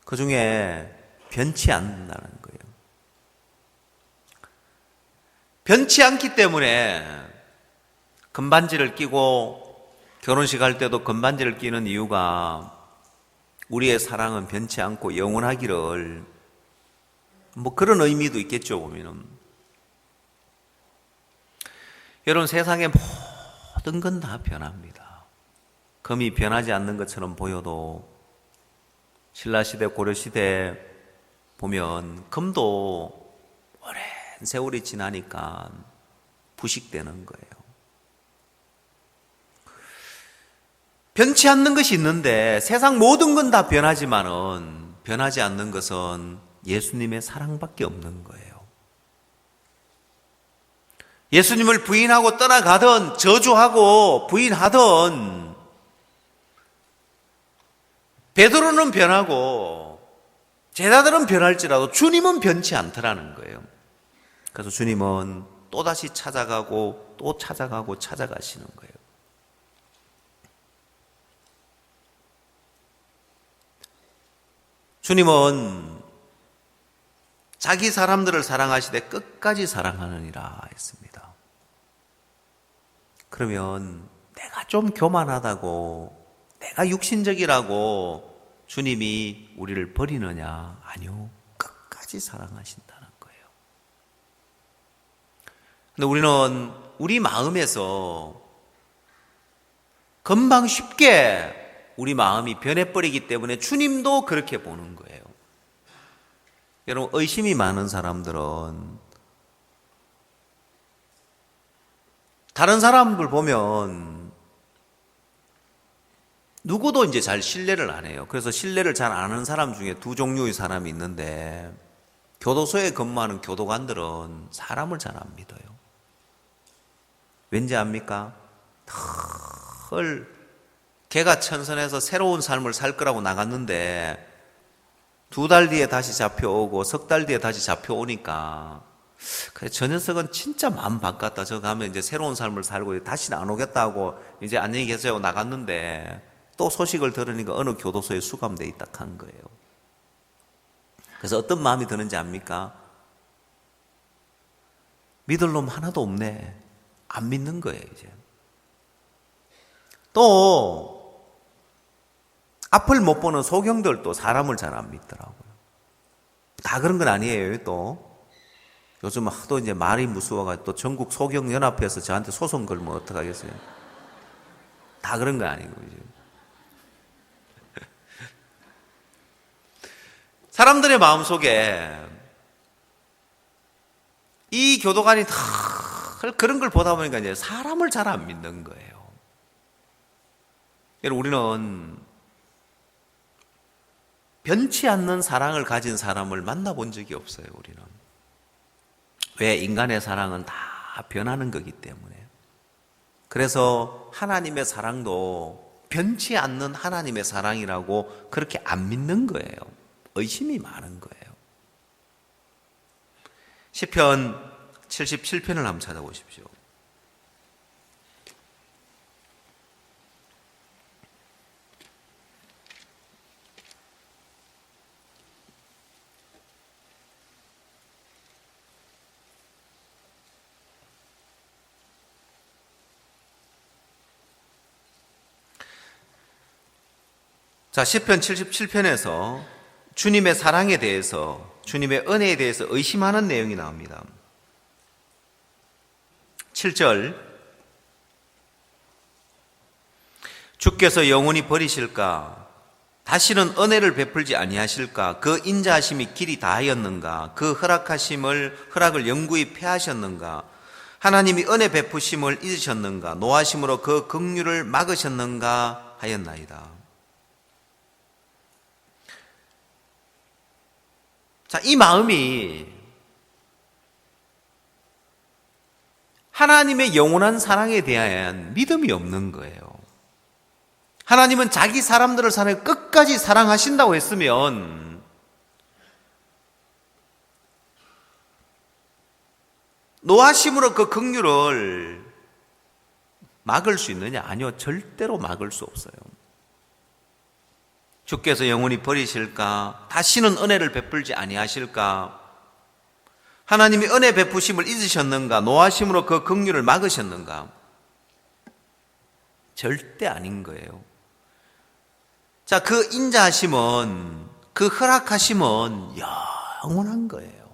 그 중에 변치 않는다는 거예요. 변치 않기 때문에 금반지를 끼고 결혼식 할 때도 금반지를 끼는 이유가 우리의 사랑은 변치 않고 영원하기를, 뭐 그런 의미도 있겠죠, 보면은. 여러분, 세상의 모든 건 다 변합니다. 금이 변하지 않는 것처럼 보여도 신라시대, 고려시대 보면 금도 오랜 세월이 지나니까 부식되는 거예요. 변치 않는 것이 있는데 세상 모든 건 다 변하지만은 변하지 않는 것은 예수님의 사랑밖에 없는 거예요. 예수님을 부인하고 떠나가던, 저주하고 부인하던 베드로는 변하고 제자들은 변할지라도 주님은 변치 않더라는 거예요. 그래서 주님은 또다시 찾아가고 또 찾아가고 찾아가시는 거예요. 주님은 자기 사람들을 사랑하시되 끝까지 사랑하느니라 했습니다. 그러면 내가 좀 교만하다고, 내가 육신적이라고 주님이 우리를 버리느냐? 아니요. 끝까지 사랑하신다는 거예요. 근데 우리는 우리 마음에서 금방 쉽게 우리 마음이 변해버리기 때문에 주님도 그렇게 보는 거예요. 여러분, 의심이 많은 사람들은 다른 사람들 보면 누구도 이제 잘 신뢰를 안 해요. 그래서 신뢰를 잘 안 하는 사람 중에 두 종류의 사람이 있는데, 교도소에 근무하는 교도관들은 사람을 잘 안 믿어요. 왠지 압니까? 개가 천선해서 새로운 삶을 살 거라고 나갔는데 2달 뒤에 다시 잡혀오고 3달 뒤에 다시 잡혀오니까, 그래, 저 녀석은 진짜 마음 바꿨다. 저 가면 이제 새로운 삶을 살고 다시는 안 오겠다고 이제 안녕히 계세요 하고 나갔는데 또 소식을 들으니까 어느 교도소에 수감돼 있다 한 거예요. 그래서 어떤 마음이 드는지 압니까? 믿을 놈 하나도 없네. 안 믿는 거예요, 이제. 또 앞을 못 보는 소경들도 사람을 잘 안 믿더라고요. 다 그런 건 아니에요. 또 요즘 하도 이제 말이 무서워가지고 또 전국 소경연합회에서 저한테 소송 걸면 어떡하겠어요? 다 그런 거 아니고 이제. 사람들의 마음속에 이 교도관이 다 그런 걸 보다 보니까 이제 사람을 잘 안 믿는 거예요. 여러분, 우리는 변치 않는 사랑을 가진 사람을 만나본 적이 없어요. 우리는. 왜? 인간의 사랑은 다 변하는 거기 때문에. 그래서 하나님의 사랑도 변치 않는 하나님의 사랑이라고 그렇게 안 믿는 거예요. 의심이 많은 거예요. 시편 77편을 한번 찾아보십시오. 자, 시편 77편에서 주님의 사랑에 대해서, 주님의 은혜에 대해서 의심하는 내용이 나옵니다. 7절, 주께서 영원히 버리실까? 다시는 은혜를 베풀지 아니하실까? 그 인자하심이 길이 다하였는가? 그 허락을 영구히 폐하셨는가? 하나님이 은혜 베푸심을 잊으셨는가? 노하심으로 그 긍휼을 막으셨는가 하였나이다. 자, 이 마음이 하나님의 영원한 사랑에 대한 믿음이 없는 거예요. 하나님은 자기 사람들을 끝까지 사랑하신다고 했으면 노하심으로 그 긍휼을 막을 수 있느냐? 아니요, 절대로 막을 수 없어요. 주께서 영원히 버리실까? 다시는 은혜를 베풀지 아니하실까? 하나님이 은혜 베푸심을 잊으셨는가? 노하심으로 그 긍휼을 막으셨는가? 절대 아닌 거예요. 자, 그 인자하심은, 그 허락하심은 영원한 거예요.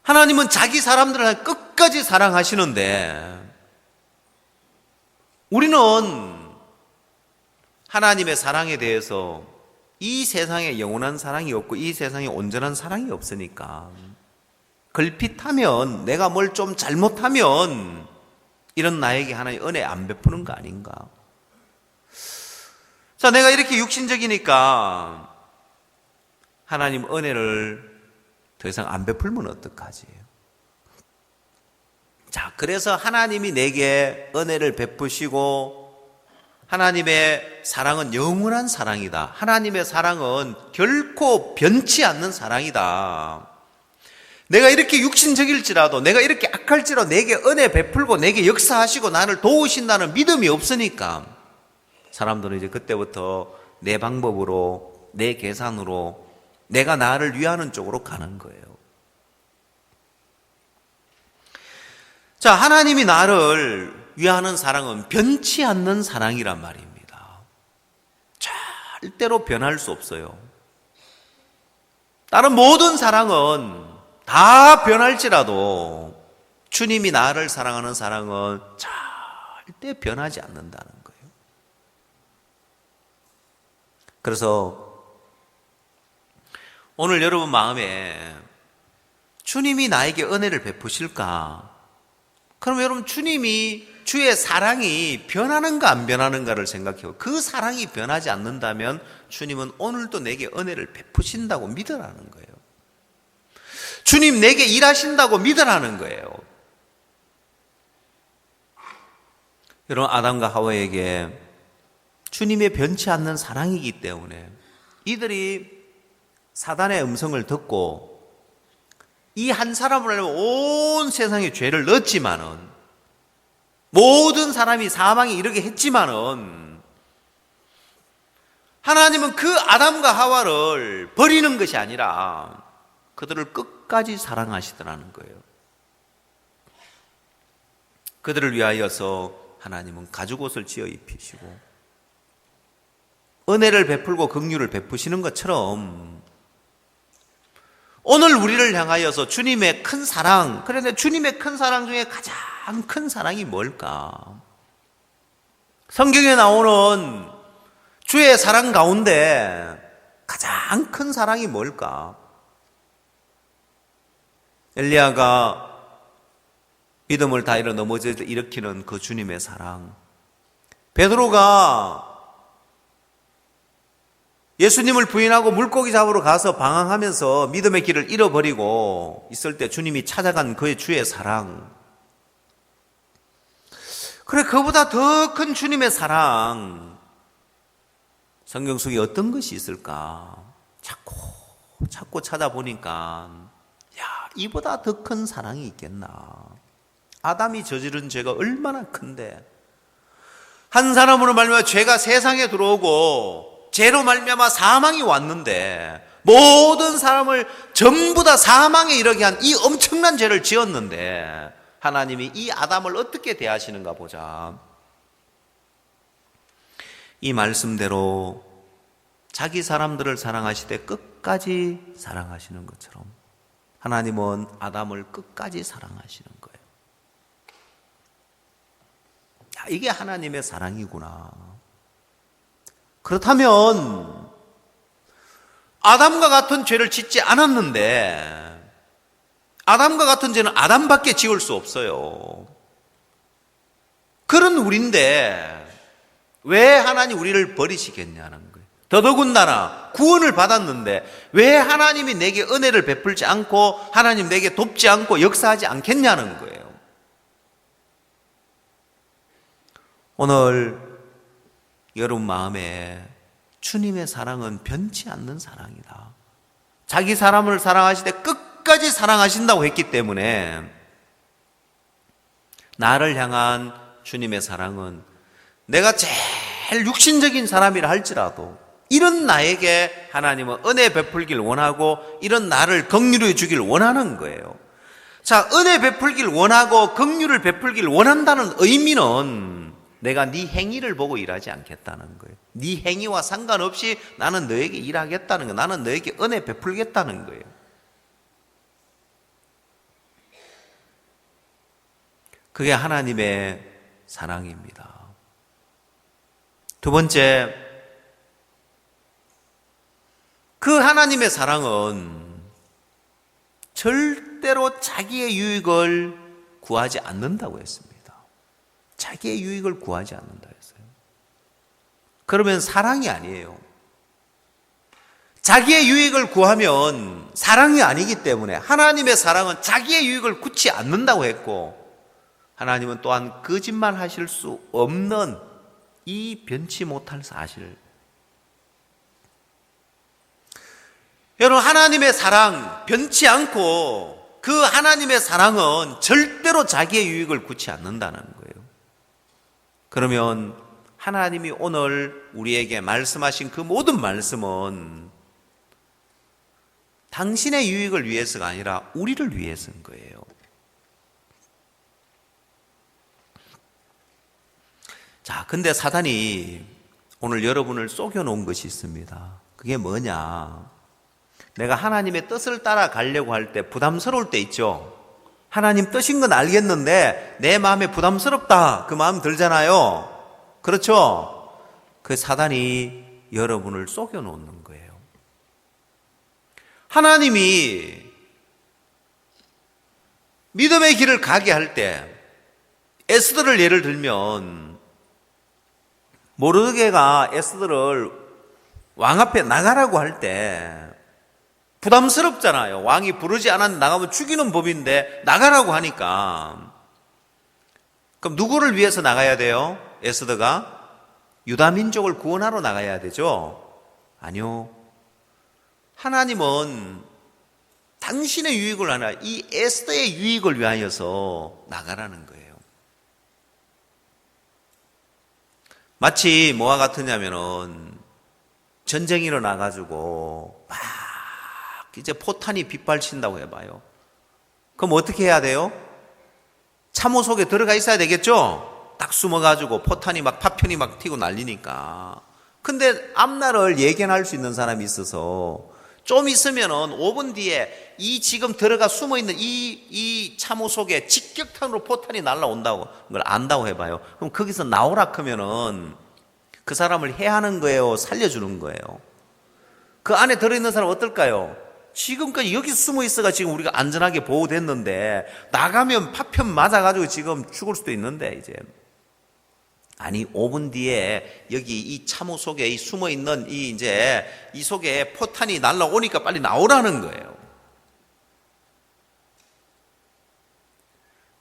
하나님은 자기 사람들을 끝까지 사랑하시는데 우리는 하나님의 사랑에 대해서 이 세상에 영원한 사랑이 없고 이 세상에 온전한 사랑이 없으니까 걸핏하면, 내가 뭘 좀 잘못하면 이런 나에게 하나님 은혜 안 베푸는 거 아닌가? 자, 내가 이렇게 육신적이니까 하나님 은혜를 더 이상 안 베풀면 어떡하지? 자, 그래서 하나님이 내게 은혜를 베푸시고 하나님의 사랑은 영원한 사랑이다. 하나님의 사랑은 결코 변치 않는 사랑이다. 내가 이렇게 육신적일지라도, 내가 이렇게 악할지라도 내게 은혜 베풀고 내게 역사하시고 나를 도우신다는 믿음이 없으니까 사람들은 이제 그때부터 내 방법으로, 내 계산으로 내가 나를 위하는 쪽으로 가는 거예요. 자, 하나님이 나를 위하는 사랑은 변치 않는 사랑이란 말입니다. 절대로 변할 수 없어요. 다른 모든 사랑은 다 변할지라도 주님이 나를 사랑하는 사랑은 절대 변하지 않는다는 거예요. 그래서 오늘 여러분 마음에 주님이 나에게 은혜를 베푸실까? 그럼 여러분, 주의 사랑이 변하는가 안 변하는가를 생각해요. 그 사랑이 변하지 않는다면 주님은 오늘도 내게 은혜를 베푸신다고 믿으라는 거예요. 주님 내게 일하신다고 믿으라는 거예요. 여러분, 아담과 하와에게 주님의 변치 않는 사랑이기 때문에 이들이 사단의 음성을 듣고 이 한 사람을 알면 온 세상에 죄를 넣었지만은, 모든 사람이 사망에 이르게 했지만은 하나님은 그 아담과 하와를 버리는 것이 아니라 그들을 끝까지 사랑하시더라는 거예요. 그들을 위하여서 하나님은 가죽옷을 지어 입히시고 은혜를 베풀고 긍휼을 베푸시는 것처럼 오늘 우리를 향하여서 주님의 큰 사랑, 그런데 주님의 큰 사랑 중에 가장 큰 사랑이 뭘까? 성경에 나오는 주의 사랑 가운데 가장 큰 사랑이 뭘까? 엘리야가 믿음을 다이러 넘어져 일으키는 그 주님의 사랑, 베드로가 예수님을 부인하고 물고기 잡으러 가서 방황하면서 믿음의 길을 잃어버리고 있을 때 주님이 찾아간 그의 주의 사랑, 그래, 그보다 더 큰 주님의 사랑, 성경 속에 어떤 것이 있을까? 자꾸 찾아보니까, 이보다 더 큰 사랑이 있겠나. 아담이 저지른 죄가 얼마나 큰데, 한 사람으로 말미암아 죄가 세상에 들어오고 죄로 말미암아 사망이 왔는데, 모든 사람을 전부 다 사망에 이르게 한 이 엄청난 죄를 지었는데 하나님이 이 아담을 어떻게 대하시는가 보자. 이 말씀대로 자기 사람들을 사랑하시되 끝까지 사랑하시는 것처럼 하나님은 아담을 끝까지 사랑하시는 거예요. 야, 이게 하나님의 사랑이구나. 그렇다면 아담과 같은 죄를 짓지 않았는데, 아담과 같은 죄는 아담밖에 지을 수 없어요. 그런 우리인데 왜 하나님 우리를 버리시겠냐는 거예요. 더더군다나 구원을 받았는데 왜 하나님이 내게 은혜를 베풀지 않고 하나님 내게 돕지 않고 역사하지 않겠냐는 거예요. 오늘 여러분 마음에 주님의 사랑은 변치 않는 사랑이다. 자기 사람을 사랑하시되 끝까지 사랑하신다고 했기 때문에 나를 향한 주님의 사랑은 내가 제일 육신적인 사람이라 할지라도 이런 나에게 하나님은 은혜 베풀길 원하고 이런 나를 긍휼해 주길 원하는 거예요. 자, 은혜 베풀길 원하고 긍휼을 베풀길 원한다는 의미는 내가 네 행위를 보고 일하지 않겠다는 거예요. 네 행위와 상관없이 나는 너에게 일하겠다는 거예요. 나는 너에게 은혜 베풀겠다는 거예요. 그게 하나님의 사랑입니다. 두 번째, 그 하나님의 사랑은 절대로 자기의 유익을 구하지 않는다고 했습니다. 자기의 유익을 구하지 않는다 했어요. 그러면 사랑이 아니에요. 자기의 유익을 구하면 사랑이 아니기 때문에 하나님의 사랑은 자기의 유익을 구치 않는다고 했고, 하나님은 또한 거짓말 하실 수 없는 이 변치 못할 사실. 여러분, 하나님의 사랑 변치 않고 그 하나님의 사랑은 절대로 자기의 유익을 구치 않는다는 거예요. 그러면 하나님이 오늘 우리에게 말씀하신 그 모든 말씀은 당신의 유익을 위해서가 아니라 우리를 위해서인 거예요. 자, 근데 사단이 오늘 여러분을 속여놓은 것이 있습니다. 그게 뭐냐? 내가 하나님의 뜻을 따라가려고 할 때 부담스러울 때 있죠. 하나님 뜻인 건 알겠는데 내 마음에 부담스럽다, 그 마음 들잖아요. 그렇죠? 그 사단이 여러분을 속여놓는 거예요. 하나님이 믿음의 길을 가게 할 때, 에스더를 예를 들면 모르드게가 에스더를 왕 앞에 나가라고 할 때 부담스럽잖아요. 왕이 부르지 않았는데 나가면 죽이는 법인데 나가라고 하니까. 그럼 누구를 위해서 나가야 돼요? 에스더가? 유다 민족을 구원하러 나가야 되죠? 아니요. 하나님은 당신의 유익을 아니라 이 에스더의 유익을 위하여서 나가라는 거예요. 마치 뭐와 같으냐면은 전쟁이 일어나가지고 막 이제 포탄이 빗발친다고 해봐요. 그럼 어떻게 해야 돼요? 참호 속에 들어가 있어야 되겠죠? 딱 숨어가지고 포탄이 막 파편이 막 튀고 난리니까. 근데 앞날을 예견할 수 있는 사람이 있어서 좀 있으면은 5분 뒤에 이 지금 들어가 숨어있는 이 참호 속에 직격탄으로 포탄이 날라온다고 그걸 안다고 해봐요. 그럼 거기서 나오라 하면은 그 사람을 해하는 거예요? 살려주는 거예요? 그 안에 들어있는 사람 어떨까요? 지금까지 여기 숨어 있어가 지금 우리가 안전하게 보호됐는데 나가면 파편 맞아가지고 지금 죽을 수도 있는데 이제. 아니 5분 뒤에 여기 이 참호 속에 이 숨어 있는 이 속에 포탄이 날라오니까 빨리 나오라는 거예요.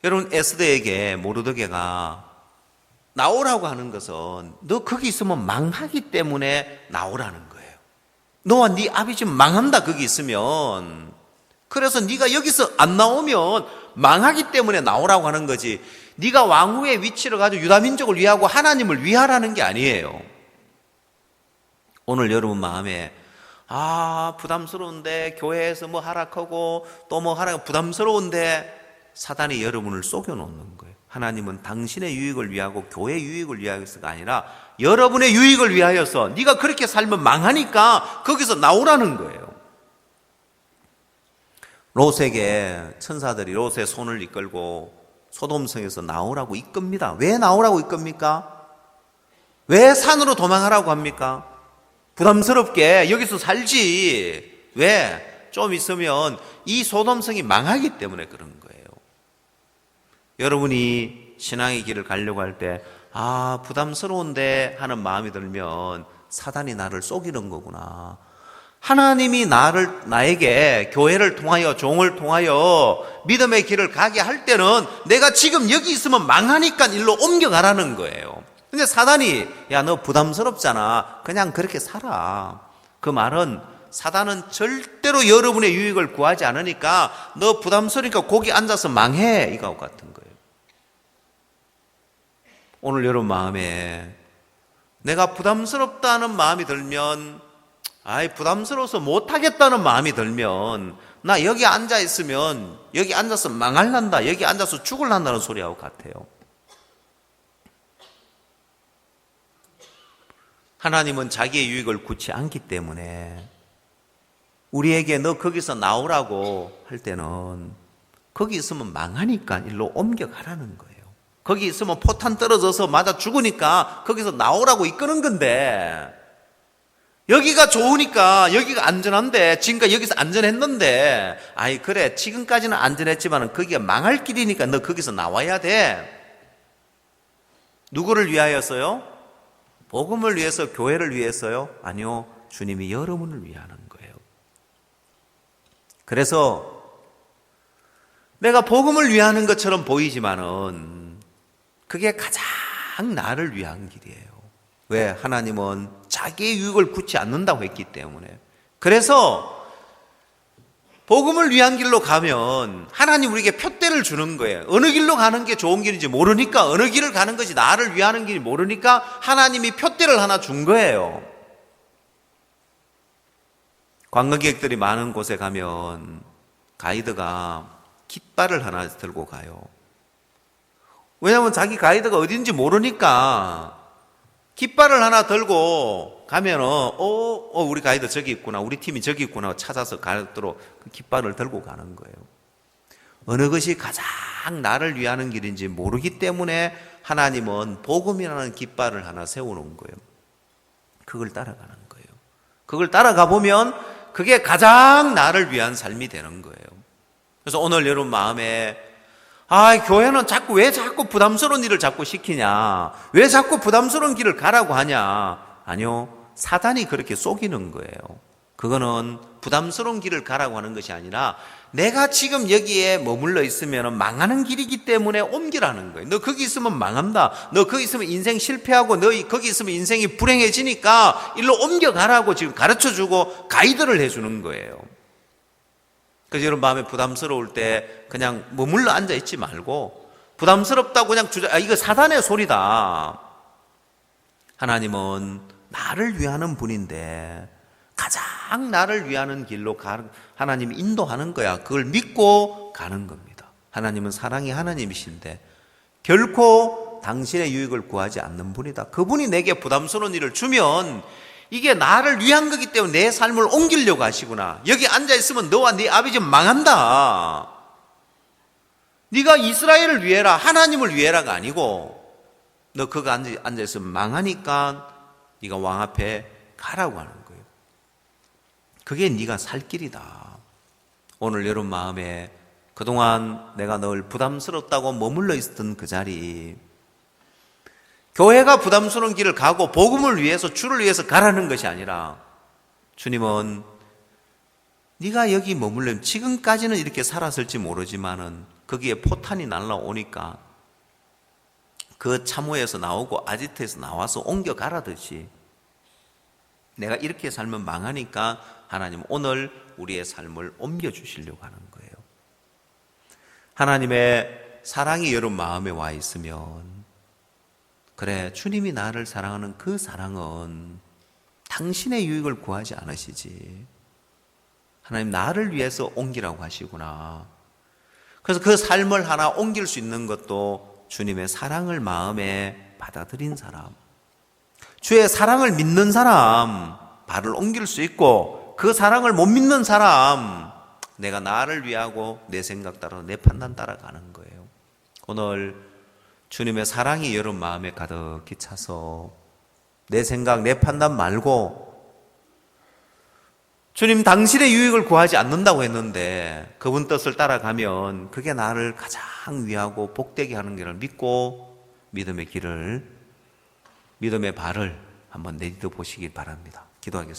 여러분, 에스더에게 모르드게가 나오라고 하는 것은 너 거기 있으면 망하기 때문에 나오라는 거예요. 너와 네 아비 집 망한다 거기 있으면. 그래서 네가 여기서 안 나오면 망하기 때문에 나오라고 하는 거지, 네가 왕후의 위치를 가지고 유다민족을 위하고 하나님을 위하라는 게 아니에요. 오늘 여러분 마음에 부담스러운데, 교회에서 뭐 하락하고 또 뭐 하락, 부담스러운데, 사단이 여러분을 속여놓는 거예요. 하나님은 당신의 유익을 위하고 교회의 유익을 위하여서가 아니라 여러분의 유익을 위하여서, 네가 그렇게 살면 망하니까 거기서 나오라는 거예요. 롯에게 천사들이 롯의 손을 이끌고 소돔성에서 나오라고 이끕니다. 왜 나오라고 이끕니까? 왜 산으로 도망하라고 합니까? 부담스럽게 여기서 살지. 왜? 좀 있으면 이 소돔성이 망하기 때문에 그런 거예요. 여러분이 신앙의 길을 가려고 할 때 부담스러운데 하는 마음이 들면 사단이 나를 속이는 거구나. 하나님이 나에게 교회를 통하여, 종을 통하여 믿음의 길을 가게 할 때는 내가 지금 여기 있으면 망하니까 일로 옮겨가라는 거예요. 근데 사단이, 야, 너 부담스럽잖아, 그냥 그렇게 살아. 그 말은 사단은 절대로 여러분의 유익을 구하지 않으니까 너 부담스러우니까 거기 앉아서 망해, 이거 같은 거예요. 오늘 여러분 마음에 내가 부담스럽다는 마음이 들면, 부담스러워서 못하겠다는 마음이 들면, 나 여기 앉아있으면 여기 앉아서 망할란다, 여기 앉아서 죽을란다는 소리하고 같아요. 하나님은 자기의 유익을 굳지 않기 때문에 우리에게 너 거기서 나오라고 할 때는 거기 있으면 망하니까 일로 옮겨가라는 거예요. 거기 있으면 포탄 떨어져서 맞아 죽으니까 거기서 나오라고 이끄는 건데, 여기가 좋으니까, 여기가 안전한데, 지금까지 여기서 안전했는데, 그래, 지금까지는 안전했지만 거기가 망할 길이니까 너 거기서 나와야 돼. 누구를 위하여서요? 복음을 위해서, 교회를 위해서요? 아니요, 주님이 여러분을 위하는 거예요. 그래서 내가 복음을 위하는 것처럼 보이지만은 그게 가장 나를 위한 길이에요. 왜? 하나님은 자기의 유익을 굳지 않는다고 했기 때문에. 그래서 복음을 위한 길로 가면 하나님 우리에게 표대를 주는 거예요. 어느 길로 가는 게 좋은 길인지 모르니까, 어느 길을 가는 것이 나를 위하는 길이 모르니까 하나님이 표대를 하나 준 거예요. 관광객들이 많은 곳에 가면 가이드가 깃발을 하나 들고 가요. 왜냐하면 자기 가이드가 어딘지 모르니까 깃발을 하나 들고 가면은, 우리 가이드 저기 있구나, 우리 팀이 저기 있구나 찾아서 가도록 그 깃발을 들고 가는 거예요. 어느 것이 가장 나를 위하는 길인지 모르기 때문에 하나님은 복음이라는 깃발을 하나 세워놓은 거예요. 그걸 따라가는 거예요. 그걸 따라가 보면 그게 가장 나를 위한 삶이 되는 거예요. 그래서 오늘 여러분 마음에, 교회는 왜 자꾸 부담스러운 일을 자꾸 시키냐? 왜 자꾸 부담스러운 길을 가라고 하냐? 아니요, 사단이 그렇게 속이는 거예요. 그거는 부담스러운 길을 가라고 하는 것이 아니라 내가 지금 여기에 머물러 있으면 망하는 길이기 때문에 옮기라는 거예요. 너 거기 있으면 망한다. 너 거기 있으면 인생 실패하고 너 거기 있으면 인생이 불행해지니까 일로 옮겨가라고 지금 가르쳐주고 가이드를 해주는 거예요. 그래서 여러분 마음에 부담스러울 때 그냥 머물러 앉아있지 말고, 부담스럽다고 그냥 이거 사단의 소리다. 하나님은 나를 위하는 분인데 가장 나를 위하는 길로 하나님이 인도하는 거야. 그걸 믿고 가는 겁니다. 하나님은 사랑의 하나님이신데 결코 당신의 유익을 구하지 않는 분이다. 그분이 내게 부담스러운 일을 주면 이게 나를 위한 거기 때문에 내 삶을 옮기려고 하시구나. 여기 앉아있으면 너와 네 아버지 망한다. 네가 이스라엘을 위해라, 하나님을 위해라가 아니고, 너 거기 앉아있으면 망하니까 네가 왕 앞에 가라고 하는 거예요. 그게 네가 살 길이다. 오늘 여러분 마음에 그동안 내가 늘 부담스럽다고 머물러 있었던 그 자리, 교회가 부담스러운 길을 가고 복음을 위해서, 주를 위해서 가라는 것이 아니라, 주님은 네가 여기 머물려면, 지금까지는 이렇게 살았을지 모르지만은 거기에 포탄이 날라오니까 그 참호에서 나오고 아지트에서 나와서 옮겨가라듯이 내가 이렇게 살면 망하니까 하나님 오늘 우리의 삶을 옮겨주시려고 하는 거예요. 하나님의 사랑이 여러분 마음에 와 있으면, 그래, 주님이 나를 사랑하는 그 사랑은 당신의 유익을 구하지 않으시지, 하나님 나를 위해서 옮기라고 하시구나. 그래서 그 삶을 하나 옮길 수 있는 것도 주님의 사랑을 마음에 받아들인 사람, 주의 사랑을 믿는 사람, 발을 옮길 수 있고, 그 사랑을 못 믿는 사람, 내가 나를 위하고 내 생각 따라 내 판단 따라 가는 거예요. 오늘 주님의 사랑이 여러분 마음에 가득히 차서 내 생각, 내 판단 말고, 주님 당신의 유익을 구하지 않는다고 했는데 그분 뜻을 따라가면 그게 나를 가장 위하고 복되게 하는 길을 믿고 믿음의 발을 한번 내딛어 보시길 바랍니다. 기도하겠습니다.